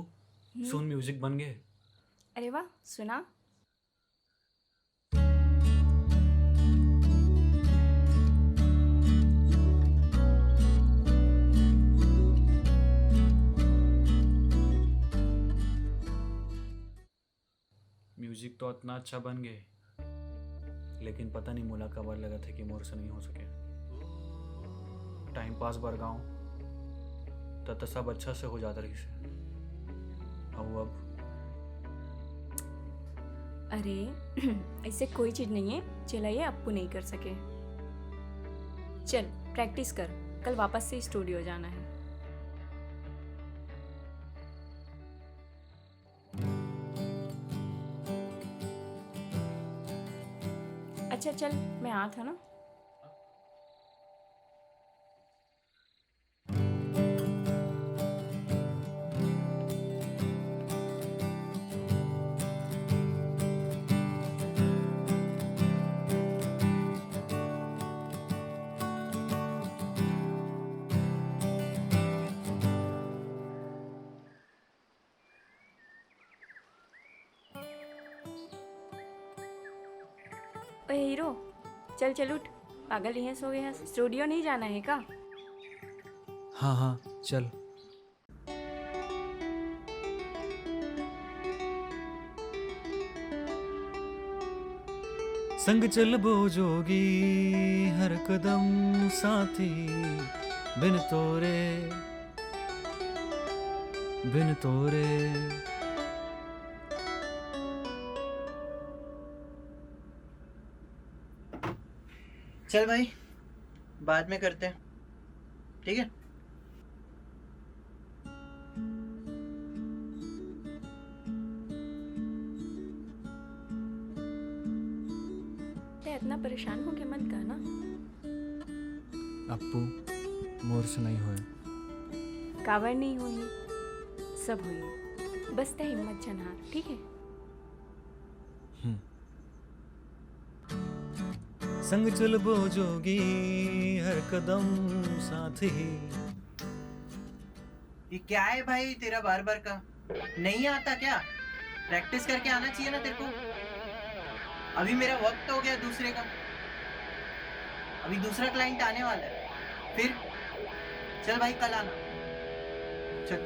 सुन म्यूजिक बन गए। अरे वाह सुना। म्यूजिक तो इतना अच्छा बन गए, लेकिन पता नहीं मुला कबर लगा था कि मोर से नहीं हो सके। टाइम पास बर गाँव तो सब अच्छा से हो जाता रही से। अब अरे ऐसे कोई चीज नहीं है चलाइए अप्पू नहीं कर सके। चल प्रैक्टिस कर, कल वापस से स्टूडियो जाना है। अच्छा चल मैं आ था ना। ओए हीरो चल चल उठ, पागल यहाँ सो गया। स्टूडियो नहीं जाना है का? हाँ हाँ चल। संग चल जोगी हर कदम साथी। बिन तोरे बिन तोरे। चल भाई, बाद में करते हैं, ठीक है? ते इतना परेशान होके मत गाना। अप्पू मोर से नहीं होए। कावर नहीं होई, सब हुई, बस ते हिम्मत जन हार, ठीक है? संग चलबो जोगी हर कदम साथ ही। ये क्या है भाई तेरा बार बार का? नहीं आता क्या? प्रैक्टिस करके आना चाहिए ना तेरे को। अभी मेरा वक्त हो गया दूसरे का, अभी दूसरा क्लाइंट आने वाला है, फिर चल भाई कल आना, चल।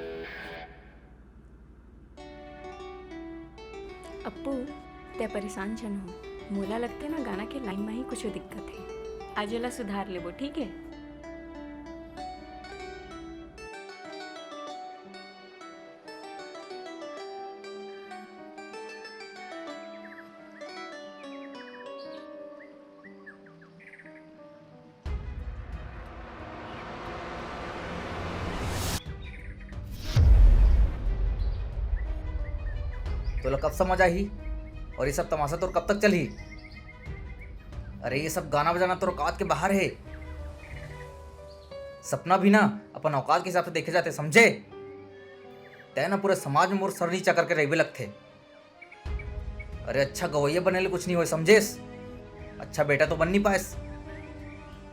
अप्पू ते परेशान जन हो, मोला लगते ना गाना के लाइन में ही कुछ दिक्कत है, आज वाला सुधार लेबो, ठीक है? तो कब समझ आई? और ये सब तमाशा तो कब तक चली? अरे ये सब गाना बजाना तो औकात के बाहर है। सपना भी ना अपन औकात के हिसाब से देखे जाते, समझे? तय ना पूरे समाज में मोर सर नीचा करके रहे लगते। अरे अच्छा गवैया बनने ले कुछ नहीं हो, समझेस? अच्छा बेटा तो बन नहीं पाएस।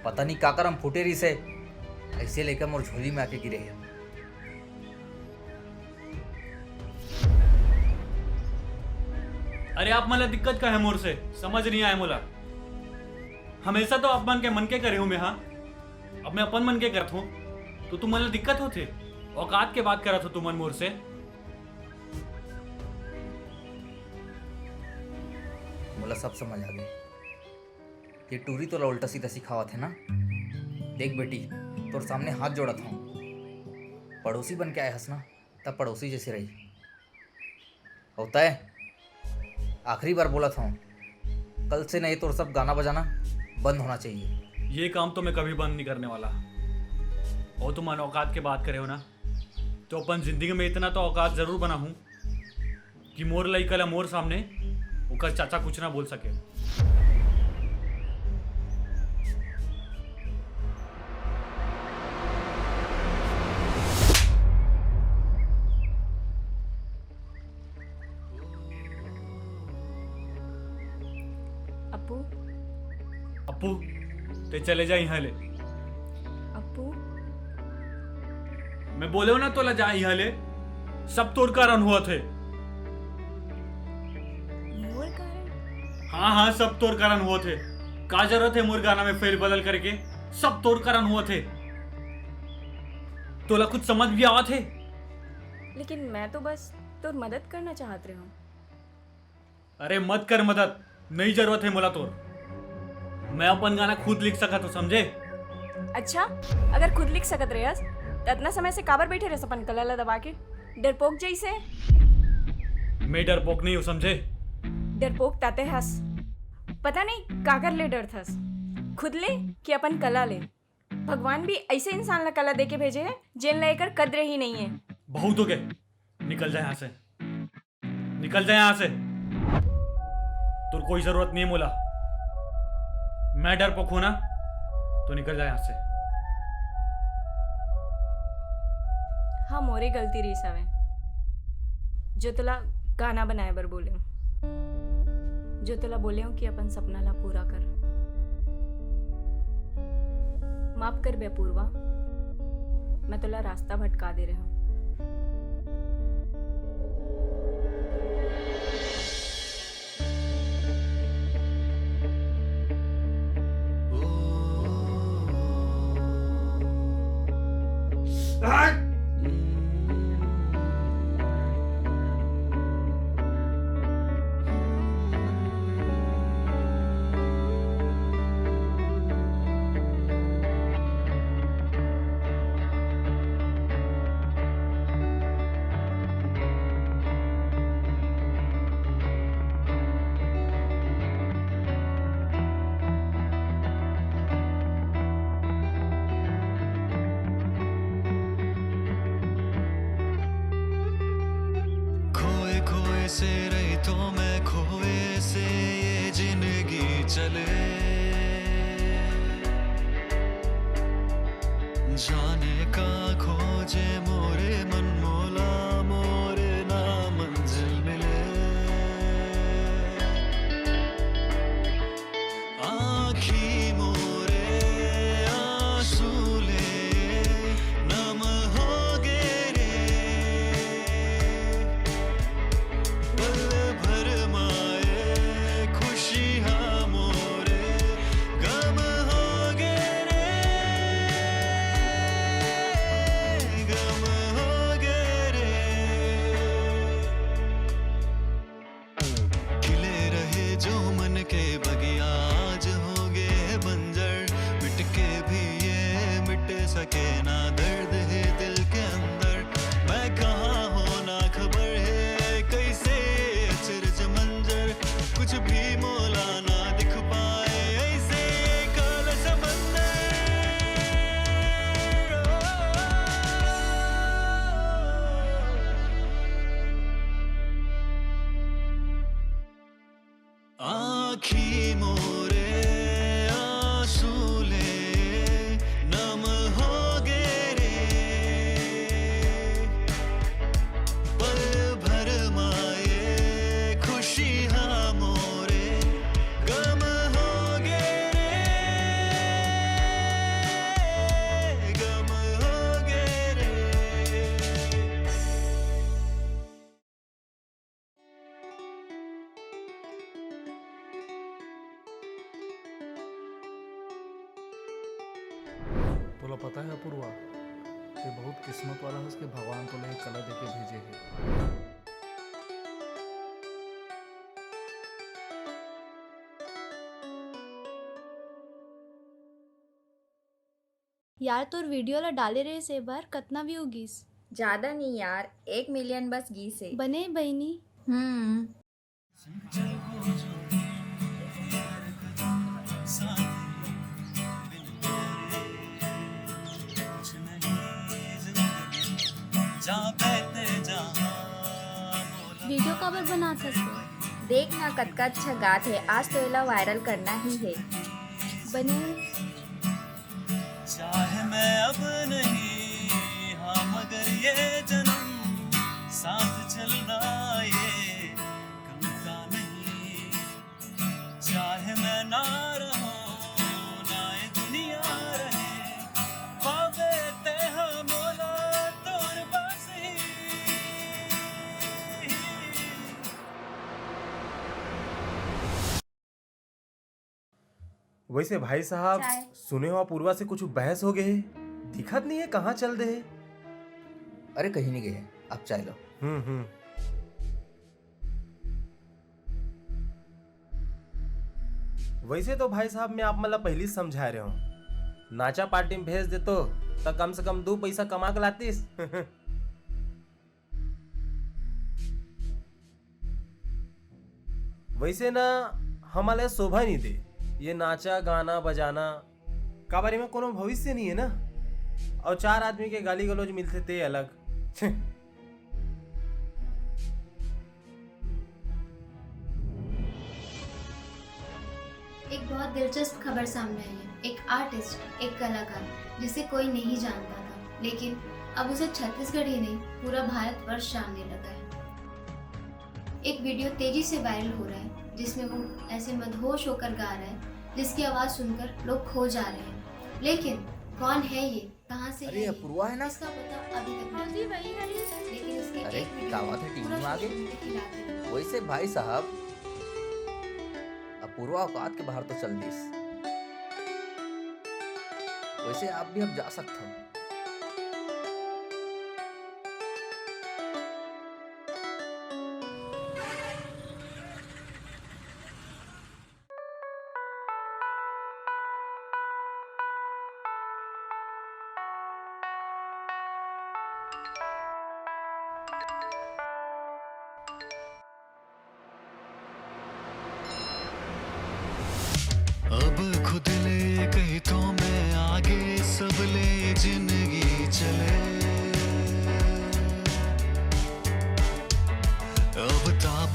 पता नहीं का करम फूटे रही से ऐसे लेकर मोर झोली में आके गिरे है। अरे आप मला दिक्कत का है मोर से, समझ नहीं आया मोला। हमेशा तो आप मन के करे हूं मैं। हाँ, अब मैं अपन मन के करत हूं तो तुम मला दिक्कत होते। औकात के बात करत हो तुम मन मोर से। मोला सब समझ आ गई। ये टूरी तो उल्टा सीधा सिखावा थे ना। देख बेटी, तोर सामने हाथ जोड़ा था, पड़ोसी बन के आए हंसना, तब पड़ोसी जैसे रही होता है। आखिरी बार बोला था, कल से नहीं तो सब गाना बजाना बंद होना चाहिए। ये काम तो मैं कभी बंद नहीं करने वाला। और तुम औकात के बात करे हो ना, तो अपन जिंदगी में इतना तो औकात जरूर बना हूं कि मोर लई कल मोर सामने उकर चाचा कुछ ना बोल सके। अप्पू अप्पू ते चले जा यहाँ ले। अप्पू मैं बोले हो ना तो ला जा यहाँ ले। सब तोड़ कारण हुआ थे। मोर कारण? हाँ हाँ, सब तोड़ कारण हुआ थे। का जरूरत है मोर गाना में फेर बदल करके? सब तोड़ कारण हुआ थे। तोला कुछ समझ भी आवा थे? लेकिन मैं तो बस तोर मदद करना चाहत रहा हूँ। अरे मत कर मदद, नहीं जरूरत है मोला तोर। मैं अपन गाना खुद लिख सका तो समझे। अच्छा, अगर खुद लिख सकत रहे तो इतना समय से काबर बैठे रहे अपन कलला दबा के डरपोक जैसे? मैं डरपोक नहीं हूँ, समझे? डरपोक ताते हंस, पता नहीं काकर ले डर थस। खुद ले कि अपन कला ले। भगवान भी ऐसे इंसान ला कला दे के भेजे है जिन लेकर कद्र ही नहीं है। बहुत हो गए, निकल जाए यहाँ से, निकल जाए यहाँ से। तो कोई जरूरत नहीं है मोला। मैं डरपोक हूं ना, तो निकल जाए यहाँ से। हाँ, मोरे गलती रही सवे जो तुला गाना बनाए बर बोले हूँ, जो तुला बोले हूँ कि अपन सपना ला पूरा कर। माफ कर बे पूर्वा, मैं तुला रास्ता भटका दे रहा हूँ। से रही तो मैं खोए से ये जिंदगी चले जाने का खोजे मोरे मन मोला मोरे ना मंजिल मिले आँखी मोरे आंसू ले नम हो गे रे पल भर माए खुशियाँ मोरे गम हो गे रे गम हो गे रे खिले रहे जो मन के बगिया आज हो गए बंजर मिट के भी ये मिट सके ना दर्द है दिल के अंदर मैं कहाँ हो ना खबर है कैसे अचरज मंजर कुछ भी मोला ना दिख पाए ऐसे काला समंदर आँखी मोरे आंसू ले नम हो गे रे पल भर माए खुशियाँ मोरे गम हो गे रे गम हो गे रे तोला पता है अपूर्वा ते बहुत किस्मत वाला हस के भगवान तोले एक कला देके भेजे है यार तोर वीडियो ला डाले रहे से बार कतना व्यू गीस ज्यादा नहीं यार 1 मिलियन बस गीस है बने बहनी वीडियो कवर बना सकते देख ना कतका अच्छा गात है आज तो इला वायरल करना ही है बने चाहे मैं अब नहीं हाँ मगर ये जन्म साथ चलना ये कम का नहीं चाहे मैं ना रहूं ना ये दुनिया रहे पावे ते हाँ मोला तोर बस ही वैसे भाई साहब चाय। सुने हो पूर्वा से कुछ बहस हो गए दिखत नहीं है कहाँ चल दे अरे कहीं नहीं गए आप चाय लो वैसे तो भाई साहब मैं आप मतलब पहले ही समझा रहे हूँ नाचा पार्टी में भेज दे तो कम से कम 2 पैसा कमा के लातीस वैसे ना हमारे शोभा नहीं दे ये नाचा गाना बजाना का बारे में कोनो भविष्य नहीं है ना और 4 आदमी के गाली गलौज मिलते थे अलग एक बहुत दिलचस्प खबर सामने आई है। एक आर्टिस्ट, एक कलाकार जिसे कोई नहीं जानता था, लेकिन अब उसे छत्तीसगढ़ ही नहीं पूरा भारतवर्ष जानने लगा है। एक वीडियो तेजी से वायरल हो रहा है जिसमें वो ऐसे मदहोश होकर गा रहा है जिसकी आवाज सुनकर लोग खो जा रहे हैं। लेकिन कौन है ये, कहाँ से अरे है ये? अपूर्वा है ना? इसका पता अभी तक नहीं चला। लेकिन इसके अरे एक वीडियो क्या बात है टीवी में आ गई खिला के वैसे भाई साहब अपूर्वा औकात के बाहर तो चल दिस वैसे आप भी अब जा सकते हो अब खुद ले कहीं तो मैं आगे सब ले जिंदगी चले अब ताप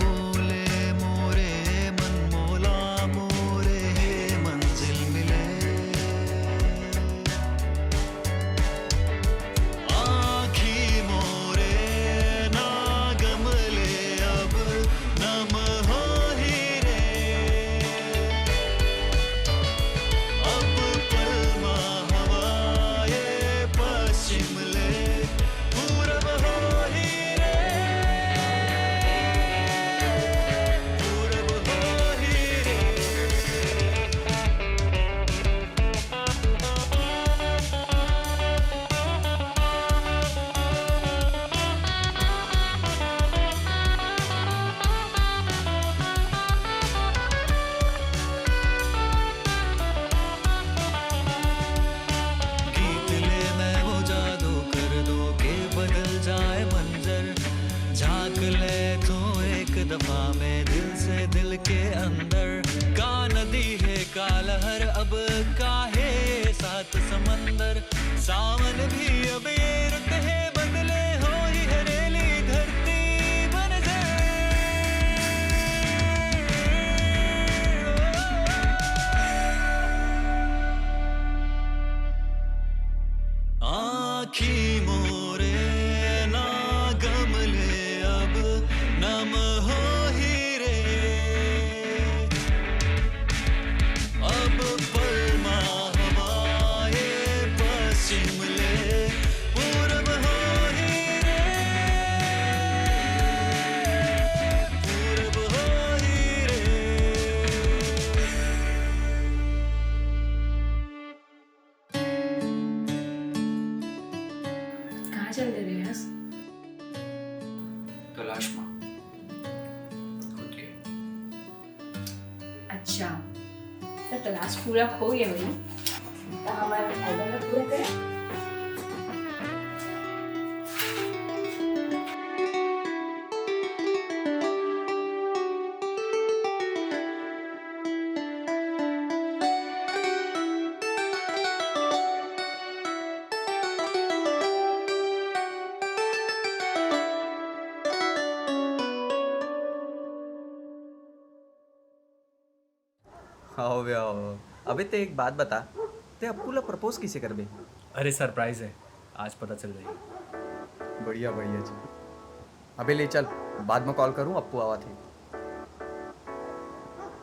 जाए मंजर, झांक ले तो एक दफा में दिल से दिल के अंदर। का नदी है का लहर अब काहे सात समंदर, सावन भी अब ये रुत है बदले हो ही हरेली धरती बंजर। आँखी मोरे ना गमले अब नम हो ही रे, अब पलमा हवाए पश्चिम ले पूरब हो ही रे, पूरब हो ही रे। कहाँ चल दे रहे हैं? तलाश माँ खुद के। अच्छा, तो तलाश पूरा हो गया भाई, तो हमारा ऑर्डर पूरा करें। आओ बे आओ। अबे ते एक बात बता, ते अप्पूला प्रपोज किसे कर बे? अरे सरप्राइज है, आज पता चल जाएगी। बढ़िया बढ़िया जी। अबे ले चल, बाद में कॉल करूँ, अप्पू आवा थे।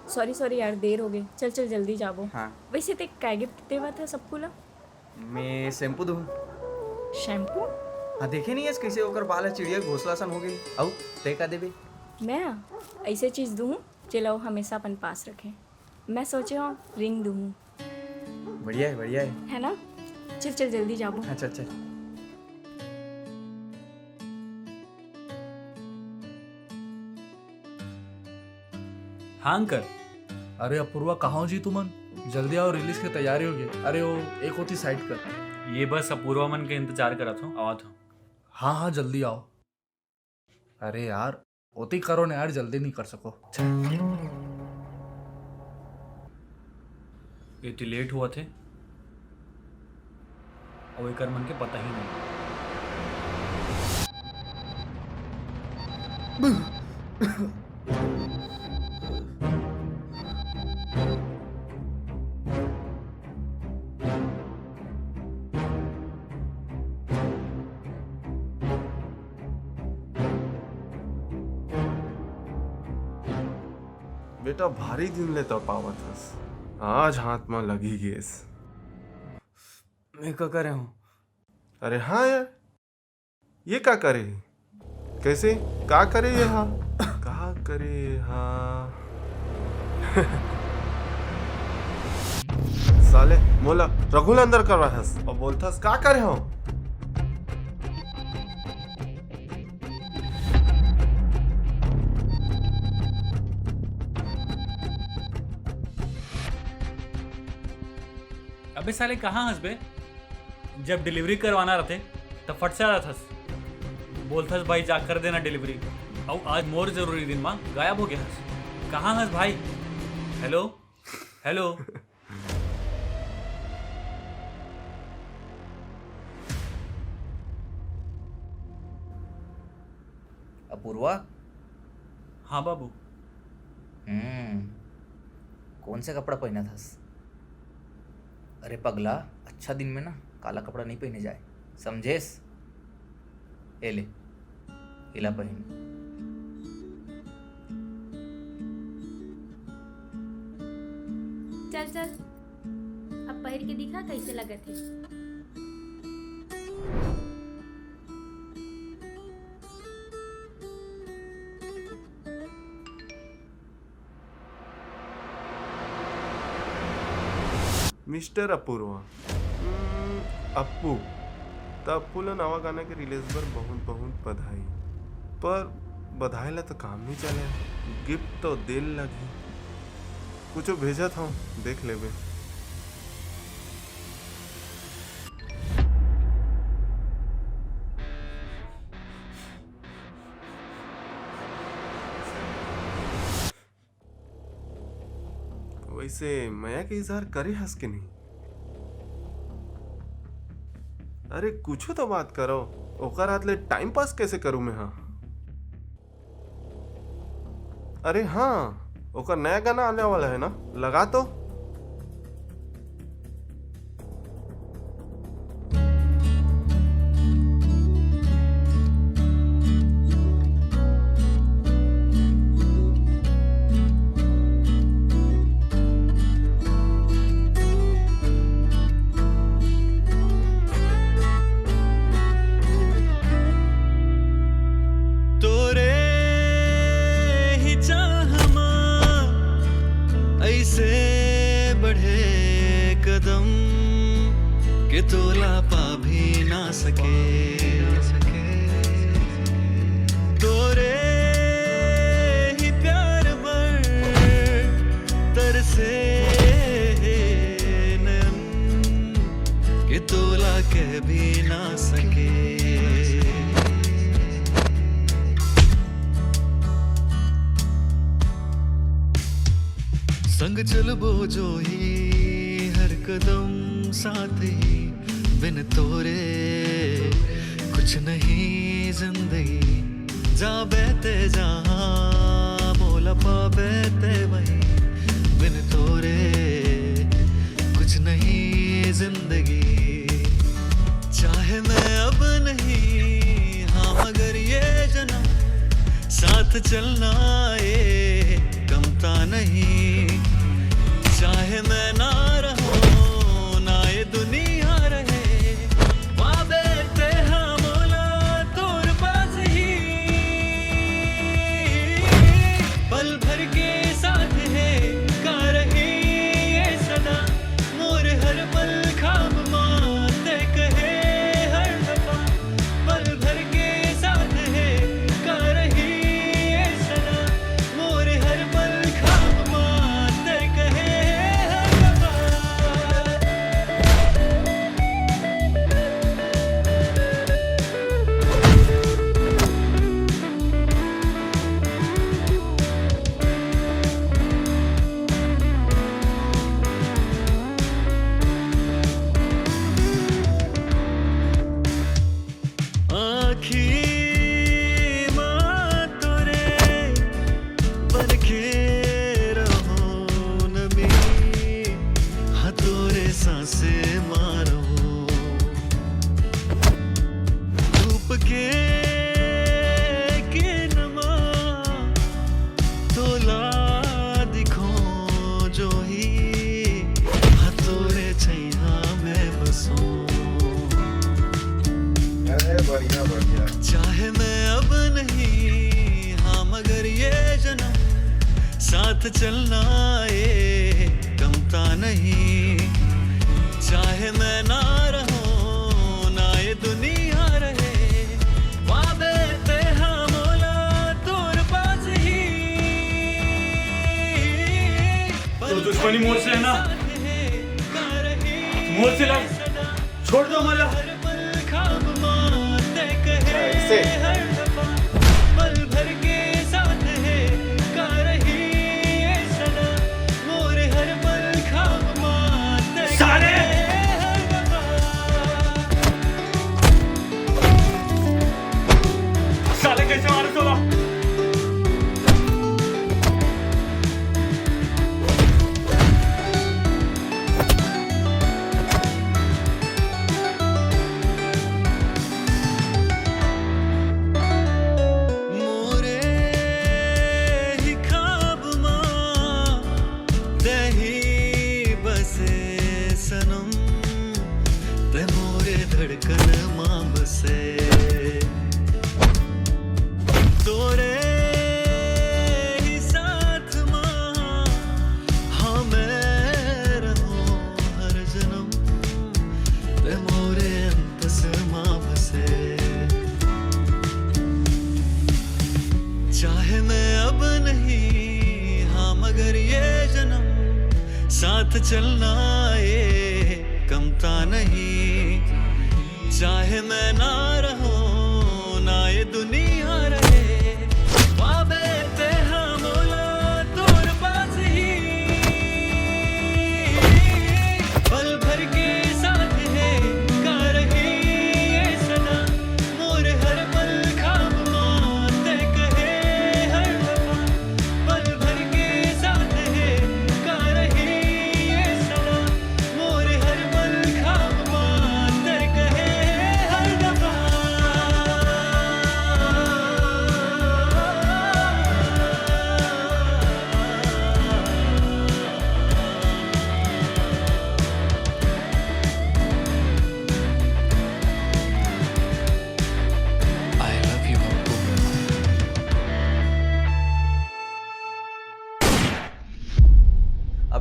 सॉरी यार, देर हो गई। चल चल जल्दी जाबो। हाँ। वैसे ते क्या गिफ्ट देवा था सबको ला? मैं शैम्पू दूँ। शैम्पू? हाँ देखे नहीं है कैसे होकर बाल चिड़िया घोसला सन हो गई। औ ते का देबे? मैं ऐसे चीज़ दूँ जो हमेशा अपन पास रखें। मैं सोचे हूँ रिंग दूँ। बढ़िया है है ना? चल चल जल्दी जाबो। हाँ चल चल। हाँ अंकल। अरे अपूर्वा कहाँ हो जी तुमन? जल्दी आओ, रिलीज की तैयारी होगी। अरे वो एक होती साइड कर। ये बस अपूर्वा मन के इंतजार करा था, आवा था। हाँ हाँ जल्दी आओ। अरे यार ओती करो ना यार, जल्दी नहीं कर सको। इतनी लेट हुआ थे और एक मन के पता ही नहीं। बेटा भारी दिन ले तो पावत हस, आज हाथ में लगी गेस। मैं क्या कर रहा हूँ? अरे हाँ यार, ये क्या करे? कैसे क्या करे ये? हाँ क्या करे? हाँ साले मोला रघुल अंदर कर रहा हस और बोलथस क्या करे हो? अबे साले कहाँ हंस बे? जब डिलीवरी करवाना रहते तब फट से आ रहा थस, बोलथस भाई जा कर देना डिलीवरी। और आज मोर जरूरी दिन माँ गायब हो गया हंस। कहाँ हंस भाई? Hello hello. अपूर्वा। हाँ बाबू। कौन सा कपड़ा पहना था? अरे पगला, अच्छा दिन में ना काला कपड़ा नहीं पहने जाए, समझेस? ए ले, इला पहन। चल चल, अब पहन के दिखा कैसे लगे थे। मिस्टर अपूर्वा। अप्पू तो अप्पूला नवा गाना के रिलीज पर बहुत बहुत बधाई। पर बधाई ला तो काम नहीं चले, गिफ्ट तो दिल लगी। कुछ भेजा था, देख लेबे। वैसे मैं के इजहार करे हंस के नहीं। अरे कुछ तो बात करो, ओकर हाथ ले टाइम पास कैसे करूं मैं? हाँ अरे हाँ, ओकर नया गाना आने वाला है ना, लगा तो। ऐसे बढ़े कदम के तोला पा भी ना सके, तोरे ही प्यार पर तरसे नयन के तोला कह भी ना सके। संग चलबो जो ही हर कदम साथ ही, बिन तोरे कुछ नहीं जिंदगी। जा बहते जहाँ मोला पा बहते वहीं, बिन तोरे कुछ नहीं जिंदगी। चाहे मैं अब नहीं, हाँ मगर ये जन्म साथ चलना ये कमता नहीं। चाहे मैं ना रहूं ना ये दुनिया रहे, वादे ते हाँ मोला तोर पास ही। पल भर के साथ है का रही ये सदा, मोर हर पल खाब माते कहे हर दफा। पल भर के साथ है का रही ये सदा, मोर हर पल खाब माते कहे हर दफा। आखी माँ तोरे बनके रहो नबी, हाँ तोरे सांसे मारो। धूप के नमा तोला दिखो जो ही, हाँ तोरे छैया में बसो। बढ़िया बढ़िया। चाहे मैं अब नहीं, हाँ मगर ये जन्म साथ चलना ये कमता नहीं। चाहे मैं ना रहूं ना ये दुनिया रहे, वादे ते हाँ मोला तोर पास ही। तो दुश्मनी मोर से है ना, मोर से लग, छोड़ दो मला। खाब माते कहे हर दफा, पल भर के साथ है का रही ये सदा, मोर हर पल खाब माते साले! कहे हर दफा। साले कैसे मारे तोला? मोरे ही खाब माँ दही बसे सनम, ते मोरे धड़कन माँ बसे। तोरे ही साथ माँ हाँ मैं रहूं हर जन्म, ते मोरे अंतस माँ बसे। चाहे मैं अब नहीं, हाँ मगर ये जन्म साथ चलना ये कमता नहीं। चाहे मैं ना रहूं ना ये दुनिया रहे, वादे ते हाँ मोला तोर पास ही।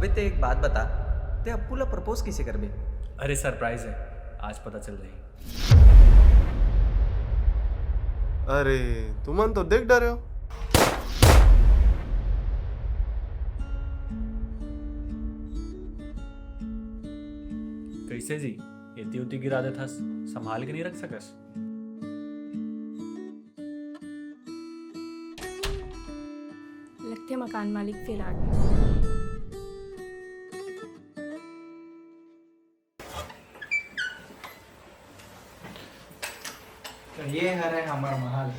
अबे ते एक बात बता, ते अप्पूला प्रपोज किसे करबे? अरे सरप्राइज है, आज पता चल रही। अरे तुमन तो देख डरे हो। कैसे जी, इतनी उती गिरा दे थस, संभाल के नहीं रख सकस। लगते मकान मालिक फिर आ गए। तो ये है हमारा महल।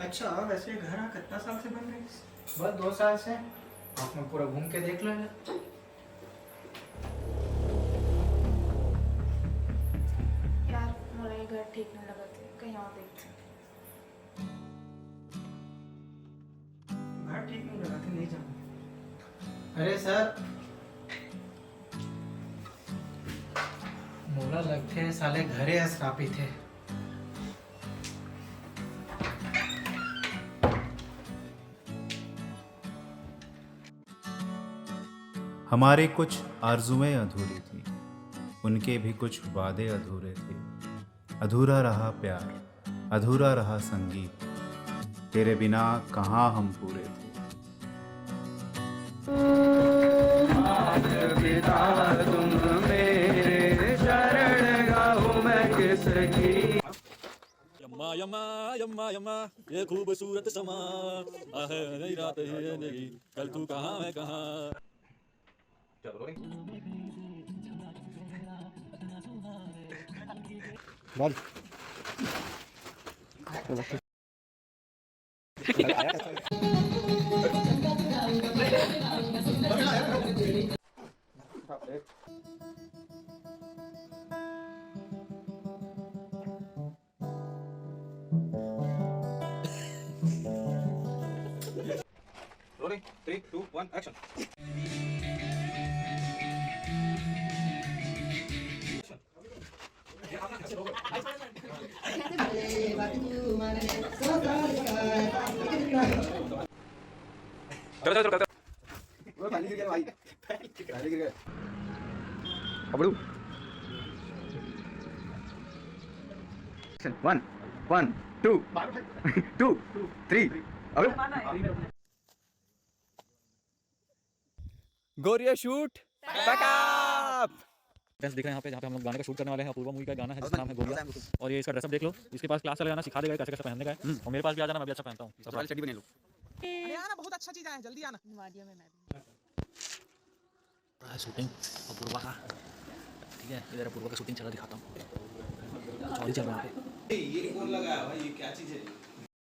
अच्छा, वैसे घर कितना साल से बन रही? बस 2 साल से। आपने पूरा घूम के देख लो। यार मोला ये घर ठीक नहीं लगा थे, कहीं और देखते। घर ठीक नहीं लगा थे, नहीं जाऊँ। अरे सर, मोला लगते हैं साले घरे स्थापित है। हमारे कुछ आरजुएं अधूरी थी, उनके भी कुछ वादे अधूरे थे। अधूरा रहा प्यार, अधूरा रहा संगीत, तेरे बिना कहाँ हम पूरे थे। तुम मेरे शरण गाऊं मैं किसकी। यम्मा यम्मा यम्मा यम्मा ये खूबसूरत समा है नहीं रात है नहीं कल तू कहाँ मैं कहाँ। बोल। Rolling, 3, 2, 1, action. अबड़ू 1 1 2 2 3 अबड़ू गोरिया शूट बैकअप। फ्रेंड्स देख रहे हैं यहाँ पे, जहाँ पे हम लोग गाने का शूट करने वाले हैं। अपूर्वा मूवी का गाना है जिसका नाम है गोरिया, और ये इसका ड्रेसअप देख लो। इसके पास क्लास चले जाना, सिखा देगा कैसे कैसे पहनने का है। और मेरे पास भी आ जाना, मैं भी अच्छा पहनता हूँ। चड्डी बने लो। अरे आना, बहुत अच्छा चीज है, जल्दी आना। वाडिया में मैं शूटिंग अपूर्वा का, ठीक है। इधर अपूर्वा का शूटिंग चला, दिखाता हूँ। चल रहा है यहाँ पे। ये कौन लगाया भाई, ये क्या चीज है?